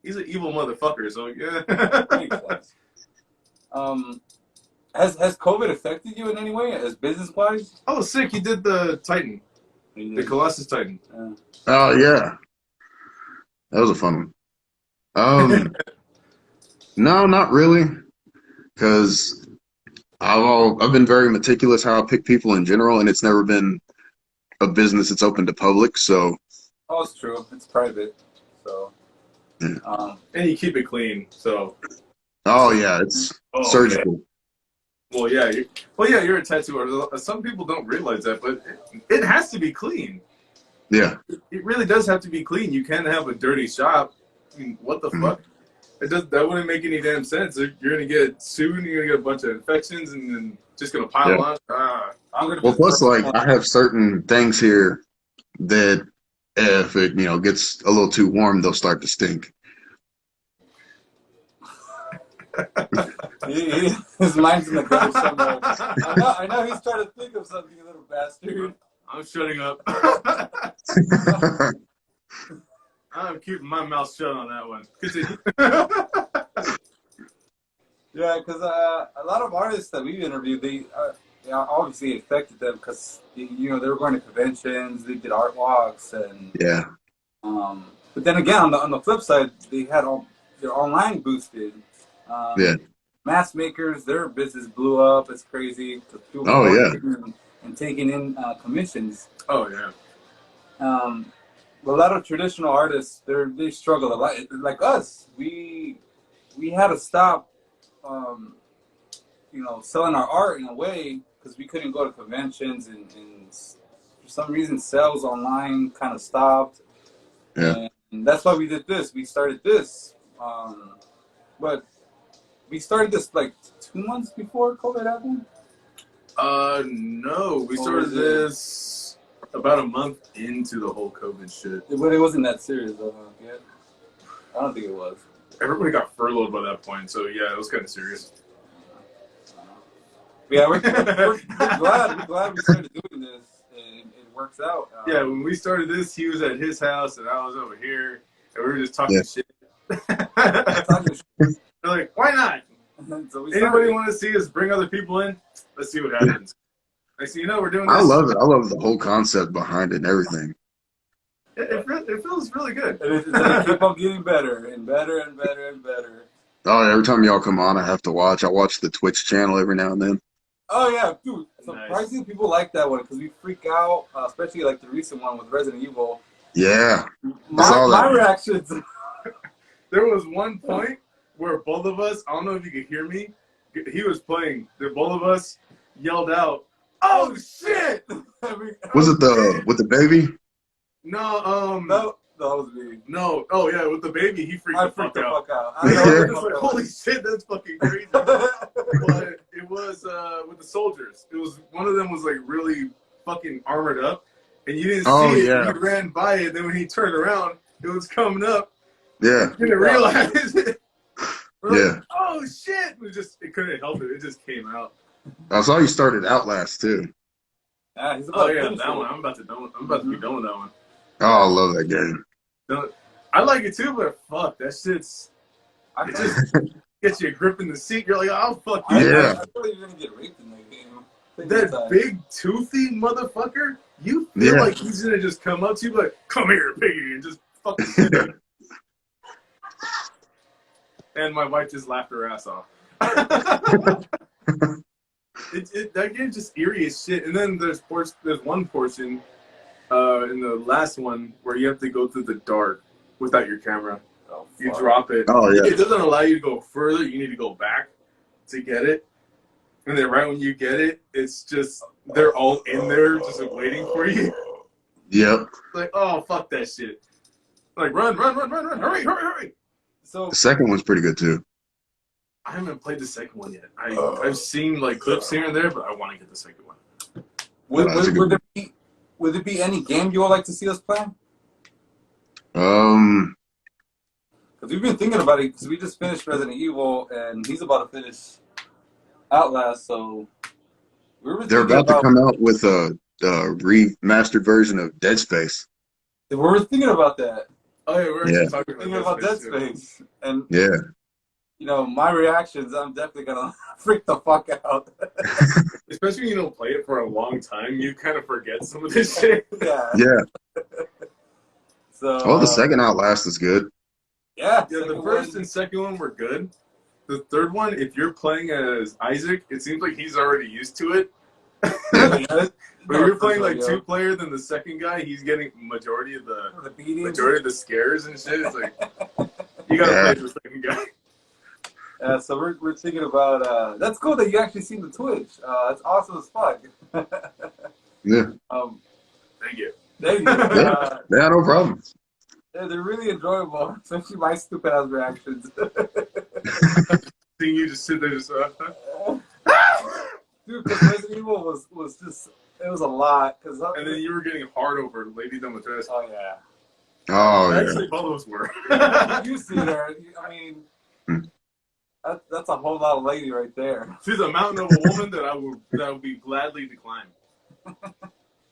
he's an evil motherfucker. So yeah. makes sense. Um, has COVID affected you in any way, as business wise? I was sick. He did the Titan, the Colossus Titan. Oh, yeah. That was a fun one. No, not really, because I've been very meticulous how I pick people in general, and it's never been a business that's open to public. So, Oh, it's true. It's private, so. yeah. And you keep it clean. So. Oh yeah, it's Oh, okay. surgical. Well, yeah. You're a tattoo artist. Some people don't realize that, but it has to be clean. Yeah. It really does have to be clean. You can't have a dirty shop. I mean, what the Mhm. fuck? That wouldn't make any damn sense. You're gonna get sued, and you're gonna get a bunch of infections, and then just gonna pile Yeah. on. I'm gonna be Well, the plus, first like, one. I have certain things here that if it gets a little too warm, they'll start to stink. His mind's in the gutter somewhere. I know he's trying to think of something, you little bastard. I'm shutting up. I'm keeping my mouth shut on that one. Continue. Yeah, because a lot of artists that we've interviewed, they obviously it affected them because they were going to conventions, they did art walks, and Yeah. but then again on the flip side, they had all their online boosted. Yeah. Mask makers, their business blew up. It's crazy because people Oh, were yeah. ordering and taking in commissions. Oh yeah. But a lot of traditional artists, they struggle a lot. Like us, we we had to stop, selling our art in a way because we couldn't go to conventions and for some reason sales online kind of stopped. Yeah. And that's why we did this. We started this. But we started this like 2 months before COVID happened. No, we started this about a month into the whole COVID shit. But it wasn't that serious though, yet. I don't think it was. Everybody got furloughed by that point, so yeah, it was kind of serious. Yeah, we're glad. We're glad we started doing this, and it works out. Yeah, when we started this, he was at his house, and I was over here, and we were just talking shit. They're like, why not? So anybody want to see us bring other people in? Let's see what happens. Next thing you know, we're doing this. I love it. I love the whole concept behind it and everything. It feels really good. And it keep on getting better and better and better and better. Oh, every time y'all come on, I have to watch. I watch the Twitch channel every now and then. Oh, yeah, dude. Surprisingly, people like that one because we freak out, especially like the recent one with Resident Evil. Yeah. My reactions. There was one point where both of us, I don't know if you could hear me, he was playing. Both of us yelled out, "Oh shit!" Was it with the baby? No, that was me. No, oh yeah, with the baby, he freaked the fuck out. I was like, holy shit, that's fucking crazy. But it was with the soldiers. It was one of them was like really fucking armored up, and you didn't see it. Yeah. You ran by it. Then when he turned around, it was coming up. Yeah. You didn't realize it. Yeah. Like, oh shit! It couldn't help it. It just came out. I saw you started Outlast too. He's about that one. I'm about to be done with that one. Oh, I love that game. I like it too, but fuck, that shit's. It just gets you a grip in the seat. You're like, oh fuck you. Yeah. I thought you were gonna get raped in that game. That big toothy motherfucker. You feel like he's gonna just come up to you like, come here, piggy, and just fucking shit you. And my wife just laughed her ass off. That game just eerie as shit. And then there's one portion in the last one where you have to go through the dark without your camera. Oh, you drop it. Oh, yeah. It doesn't allow you to go further. You need to go back to get it. And then right when you get it, it's just, they're all in there just waiting for you. Yep. Like, oh, fuck that shit. Like, run. Hurry. So the second one's pretty good too. I haven't played the second one yet. I've seen like clips here and there, but I want to get the second one. Would there be any game you would like to see us play? Um, Because we've been thinking about it because we just finished Resident Evil and he's about to finish Outlast, so they're about to come out with a remastered version of Dead Space. We were thinking about that. Oh yeah, we're actually talking about Dead Space. And yeah, you know, my reactions, I'm definitely gonna freak the fuck out. Especially when you don't play it for a long time, you kind of forget some of this shit. Yeah. So the second Outlast is good. Yeah, the first and second one were good. The third one, if you're playing as Isaac, it seems like he's already used to it. But if you're playing like two-player, then the second guy, he's getting majority of the scares and shit. It's like you gotta play the second guy. Yeah, so we're thinking about that's cool that you actually seen the Twitch. It's awesome as fuck. Yeah. Thank you. Yeah, no problem. Yeah, they're really enjoyable, especially my stupid ass reactions. Seeing you just sit there, just dude, because Resident Evil was just it was a lot. And then you were getting hard over Lady Dimitrescu. Oh yeah. Oh actually, both of us were. You see her? I mean, that's a whole lot of lady right there. She's a mountain of a woman that I would be gladly to climb.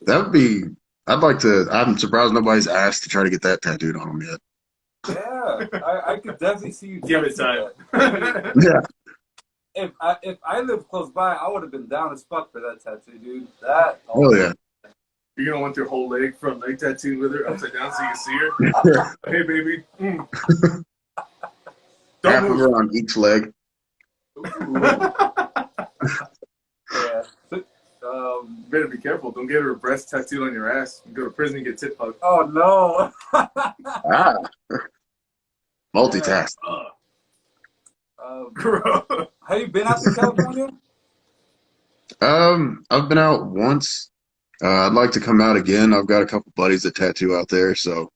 That would be. I'd like to. I'm surprised nobody's asked to try to get that tattooed on them yet. Yeah, I could definitely see you. Give it time. Yeah. If I lived close by, I would have been down as fuck for that tattoo, dude. That. Oh yeah. You're gonna want your whole front leg tattooed with her upside down so you can see her. Hey, baby. Half of her on each leg. Yeah. Better be careful. Don't get her breast tattooed on your ass. You go to prison and get tit hugged. Oh no. Multitask. Have you been out to California? I've been out once. I'd like to come out again. I've got a couple buddies that tattoo out there, so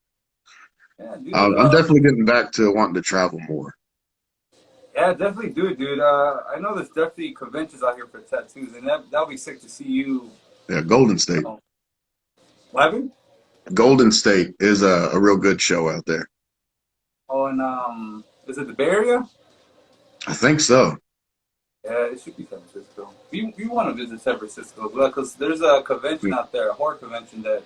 Yeah, dude. I'm definitely getting back to wanting to travel more. Yeah, definitely do it, dude. I know there's definitely conventions out here for tattoos, and that'll be sick to see you. Yeah, Golden State. Oh, Levin? Golden State is a real good show out there. Oh, and is it the Bay Area? I think so. Yeah, it should be San Francisco. We want to visit San Francisco as well, because there's a convention out there, a horror convention that,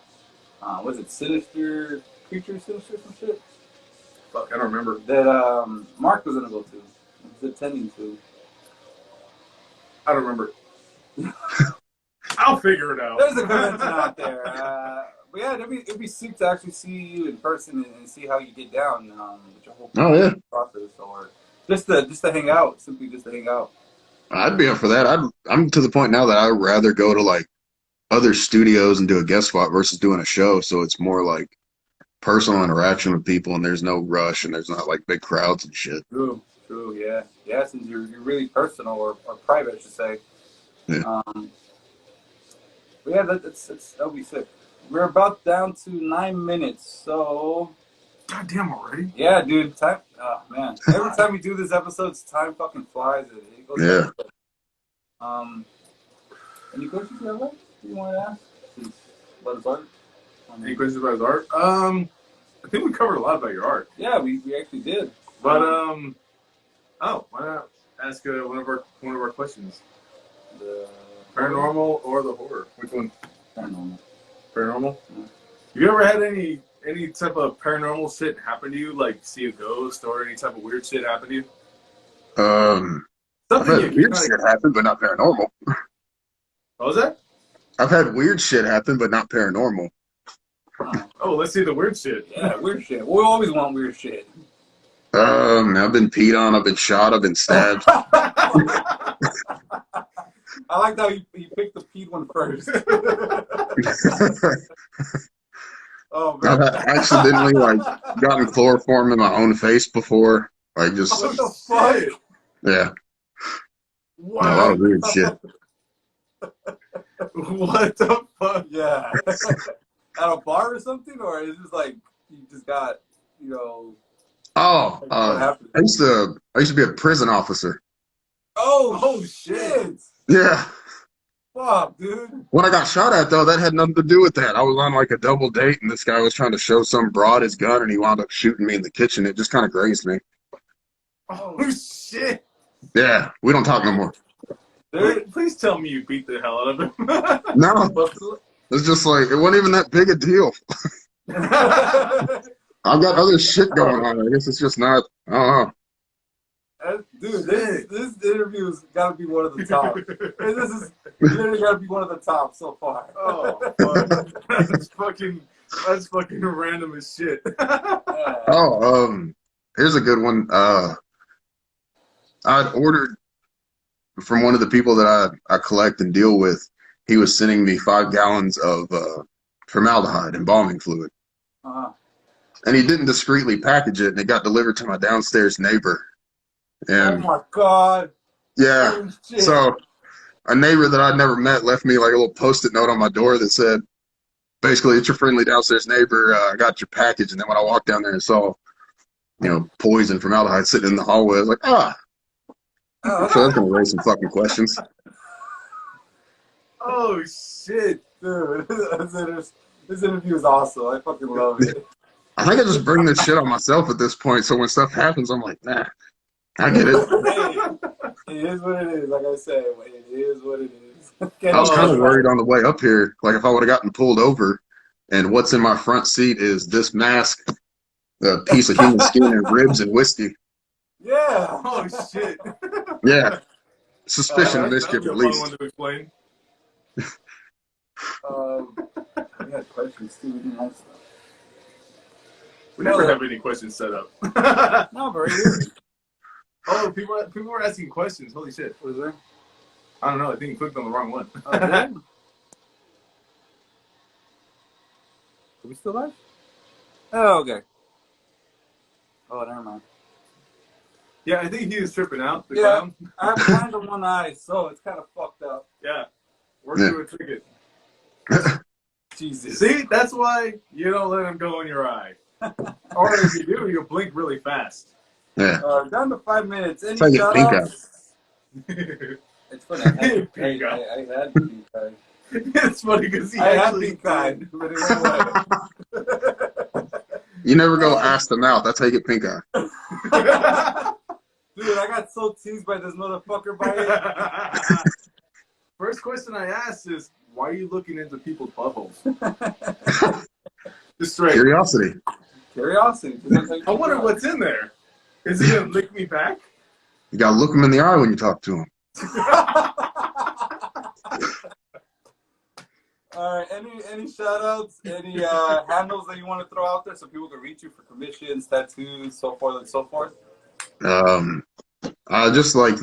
was it Sinister Creature, Sinister, some shit? Fuck, I don't remember. That Mark was gonna go to. Was attending to. I don't remember. I'll figure it out. There's a convention out there. But yeah, it'd be sick to actually see you in person and see how you get down with your whole Oh yeah, process, or just to hang out, simply just to hang out. I'd be up for that. I'm to the point now that I'd rather go to like other studios and do a guest spot versus doing a show. So it's more like personal interaction with people, and there's no rush, and there's not like big crowds and shit. True, yeah. Since you're really personal or private, I should say. Yeah. But yeah, that'll be sick. We're about down to 9 minutes, so. Goddamn already. Yeah, dude. Time. Oh man. Every time we do this episode, time fucking flies. It goes. Yeah. Any questions you want to ask? About his art? Any questions about his art? I think we covered a lot about your art. Yeah, we actually did. But why not ask one of our questions? The Paranormal or the horror? Which one? paranormal. Paranormal. Yeah. Have you ever had any type of paranormal shit happen to you? Like see a ghost or any type of weird shit happen to you? I've had weird shit happen, but not paranormal. What was that? I've had weird shit happen, but not paranormal. Oh, let's see the weird shit. Yeah, weird shit. We always want weird shit. I've been peed on, I've been shot, I've been stabbed. I like how you picked the peed one first. Oh man! I've accidentally like gotten chloroform in my own face before. Like just What the fuck? yeah, Wow. a lot of weird shit. What the fuck? Yeah. At a bar or something, or is this like you just got, you know? Oh, Like, what happened? I used to be a prison officer. Oh shit! Yeah. Fuck, dude. When I got shot at though, that had nothing to do with that. I was on like a double date, and this guy was trying to show some broad his gun, and he wound up shooting me in the kitchen. It just kind of grazed me. Oh shit! Yeah, we don't talk no more. Dude, Please tell me you beat the hell out of him. No, it's just like it wasn't even that big a deal. I've got other shit going on. I guess it's just not. I don't know. Dude, this interview's got to be one of the top. This is literally got to be one of the top so far. Oh, fuck. That's fucking random as shit. Oh, here's a good one. I'd ordered from one of the people that I collect and deal with. He was sending me 5 gallons of formaldehyde, embalming fluid. And he didn't discreetly package it, and it got delivered to my downstairs neighbor. And oh my god! yeah, Oh, so a neighbor that I'd never met left me like a little Post-it note on my door that said, basically, it's your friendly downstairs neighbor. I got your package. And then when I walked down there and saw, poison formaldehyde sitting in the hallway, I was like, So that's gonna raise some fucking questions. Oh shit, dude! This interview is awesome. I fucking love it. I think I just bring this shit on myself at this point. So when stuff happens, I'm like, nah, I get it. Hey, it is what it is. Like I said, it is what it is. I was kind of worried on the way up here, like if I would have gotten pulled over, and what's in my front seat is this mask, a piece of human skin, and ribs and whiskey. Yeah. Oh shit. Yeah. Suspicion of mischief, That'd at be a fun least. one to explain. I got questions too. We never have any questions set up. No, but right here. Oh, people were asking questions. Holy shit. Was there? I don't know. I think you clicked on the wrong one. Are we still live? Oh, okay. Oh, never mind. Yeah, I think he was tripping out. The Yeah, clown. I have blind on one eye, so it's kind of fucked up. Yeah, work through a ticket. Jesus. See, that's why you don't let him go in your eye. Or if you do, you blink really fast. Yeah. Down to 5 minutes. Any Take it, shout pink eye. outs? It's funny. I had Pink eye. I had pink eye. It's funny because he I had actually pink eye, but it went away. You never go ass to mouth. That's how you get pink eye. Dude, I got so teased by this motherfucker by it. First question I asked is, why are you looking into people's buttholes? Just straight. Curiosity. Curiosity. I wonder what's in there. Is he gonna lick me back? You gotta look him in the eye when you talk to him. All right. Any shout outs? Any handles that you want to throw out there so people can reach you for commissions, tattoos, so forth and so forth? Just like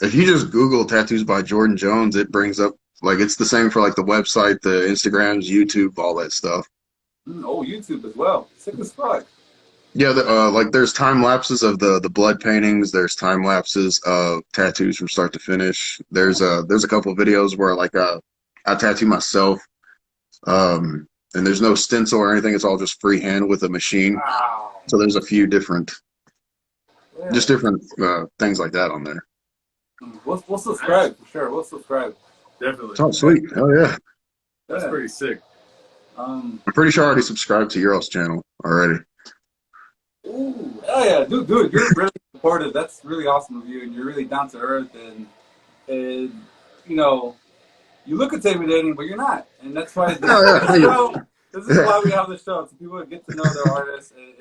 if you just Google tattoos by Jordan Jones, it brings up it's the same for like the website, the Instagrams, YouTube, all that stuff. Oh, YouTube as well. Sick as fuck. Yeah, there's time lapses of the blood paintings. There's time lapses of tattoos from start to finish. There's a couple of videos where I tattoo myself, and there's no stencil or anything. It's all just freehand with a machine. Wow. So there's a few different things like that on there. We'll subscribe for sure. We'll subscribe. Definitely. Oh, sweet. Oh, yeah. That's pretty sick. I'm pretty sure I already subscribed to your all's channel already. Ooh, oh yeah, dude, you're really supportive. That's really awesome of you, and you're really down to earth, and you know, you look intimidating, but you're not, and that's why. This is why we have the show, so people get to know their artists. And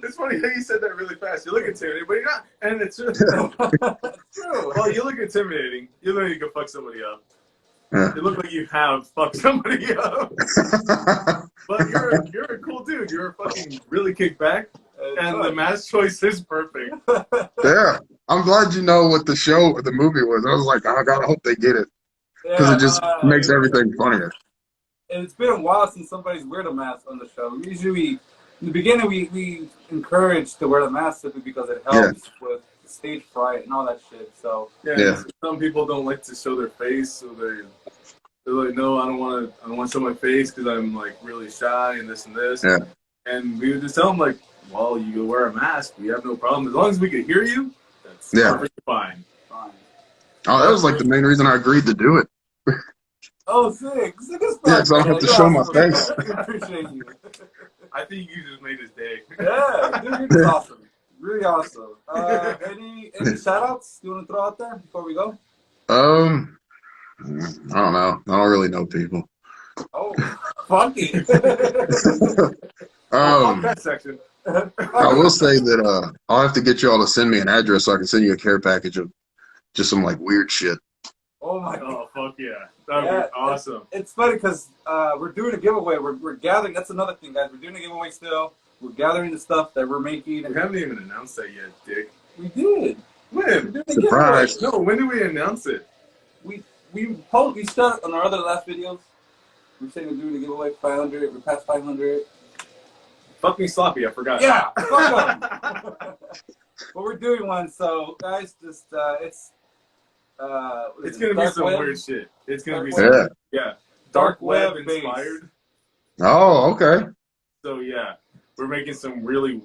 it's funny how you said that really fast. You look intimidating, but you're not, and it's true. True. Well, you look intimidating. You look like you can fuck somebody up. Yeah. You look like you have fucked somebody up. But you're a cool dude. You're fucking really kicked back. And the mask choice is perfect. Yeah, I'm glad you know what the movie was. I was like, oh God, I hope they get it because it just makes everything funnier. And it's been a while since somebody's wear a mask on the show. Usually, in the beginning, we encourage to wear the mask simply because it helps with stage fright and all that shit. So some people don't like to show their face, so they're like, no, I don't want to show my face because I'm like really shy and this and this. Yeah. And we would just tell them like, well, you go wear a mask. We have no problem. As long as we can hear you, that's perfectly fine. Fine. Oh, that was like the main reason I agreed to do it. Oh, sick. Sick as fuck. Yeah, so I don't have to show my face. I appreciate you. I think you just made his day. Yeah, dude, you're just awesome. Really awesome. Any shout outs you want to throw out there before we go? I don't know. I don't really know people. Oh, fuck it. That section. I will say that I'll have to get you all to send me an address so I can send you a care package of just some like weird shit. Oh my god. Oh fuck yeah. That'd be awesome. It's funny because we're doing a giveaway. We're gathering. That's another thing, guys. We're doing a giveaway still. We're gathering the stuff that we're making. We haven't even announced that yet, Dick. We did. When? Surprise. No, when did we announce it? We started on our other last videos. We're saying we're doing a giveaway 500. We're past 500. Fuck me sloppy, I forgot. Yeah, fuck them. But we're doing one, so guys, just it's gonna be some weird shit. It's gonna be some dark web inspired. Oh, okay. So yeah, we're making some really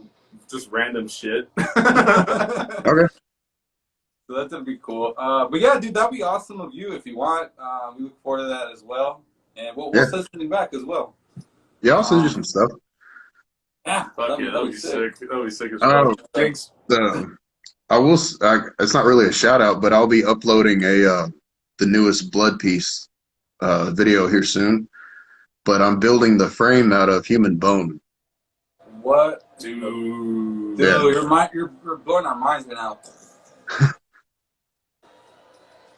just random shit. Okay. So that's gonna be cool. But yeah, dude, that'd be awesome of you if you want. We look forward to that as well, and we'll send something back as well. Yeah, I'll send you some stuff. Yeah, fuck yeah, that'd be sick. That'd be sick as well. fuck. Thanks. I will. It's not really a shout out, but I'll be uploading the newest Blood Piece video here soon. But I'm building the frame out of human bone. What, dude? Yeah. You're blowing our minds right now.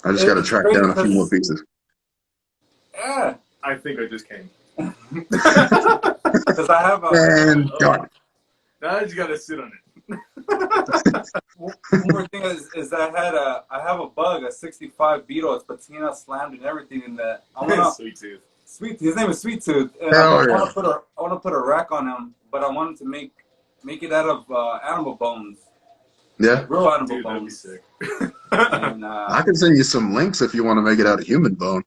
I just got to track down a few more pieces. Yeah. I think I just came. Because I have a. And God. Now I just got to sit on it. One more thing is that I have a bug, a 65 beetle. It's patina slammed and everything in that. Sweet Tooth. His name is Sweet Tooth. And I want to put a rack on him, but I wanted to make it out of animal bones. Yeah. Real animal Dude, that'd be bones. sick. And I can send you some links if you want to make it out of human bone.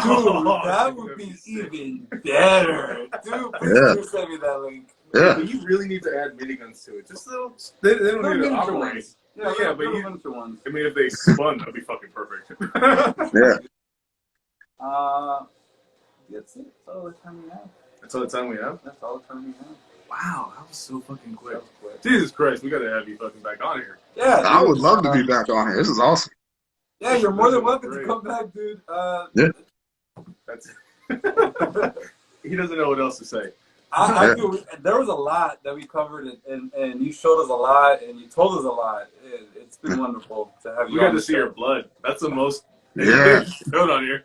dude, Oh, that dude, would that'd be sick. even better. Dude, please Yeah. do send me that link. Yeah, Yeah. but you really need to add miniguns to it. Just little. They don't Little need to miniature operate. ones. Yeah, Yeah, but little you. miniature ones. I mean, if they spun, that'd be fucking perfect. Yeah. That's it. That's all the time we have. That's all the time we have. That's all the time we have. Wow, that was so fucking quick. That was quick. Jesus Christ, we gotta have you fucking back on here. Yeah, I dude, would love to be back on here. This is awesome. Yeah, you're more than This is welcome to great. come back, dude. Yeah. That's. He doesn't know what else to say. I feel there was a lot that we covered, and you showed us a lot, and you told us a lot. It's been wonderful to have you. We got on to the see show. your blood. That's the most. Yeah. Showed on here.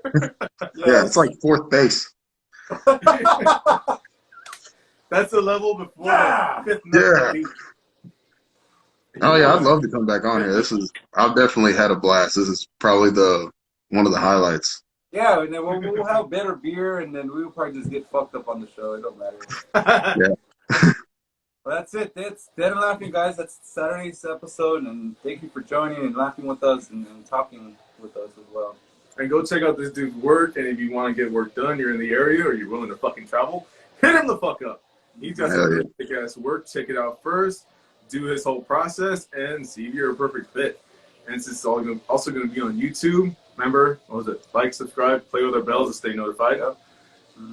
Yeah, it's like fourth base. That's the level before Yeah. the fifth. Yeah. Oh yeah, I'd love to come back on here. I've definitely had a blast. This is probably one of the highlights. Yeah, and then we'll have better beer, and then we'll probably just get fucked up on the show. It don't matter. Yeah. Well, that's it. That's Dead and Laughing, guys. That's Saturday's episode, and thank you for joining and laughing with us and talking with us as well. And go check out this dude's work. And if you want to get work done, you're in the area or you're willing to fucking travel, hit him the fuck up. He's got some really thick ass work. Check it out first. Do his whole process and see if you're a perfect fit. And it's also going to be on YouTube. Remember, what was it? Like, subscribe, play with our bells to stay notified.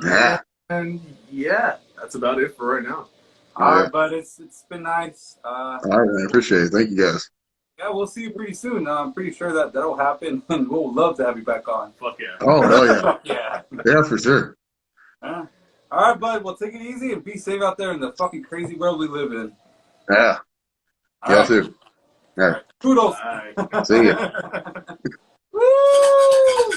Yeah. And yeah, that's about it for right now. All right, but it's been nice. All right, man. Appreciate it. Thank you guys. Yeah, we'll see you pretty soon. I'm pretty sure that'll happen, and we'll love to have you back on. Fuck yeah. Oh hell yeah. Yeah. Yeah, for sure. All right, bud. Well, take it easy and be safe out there in the fucking crazy world we live in. Yeah. All Yeah, right. too. All right. Kudos. All right. See ya. Woo!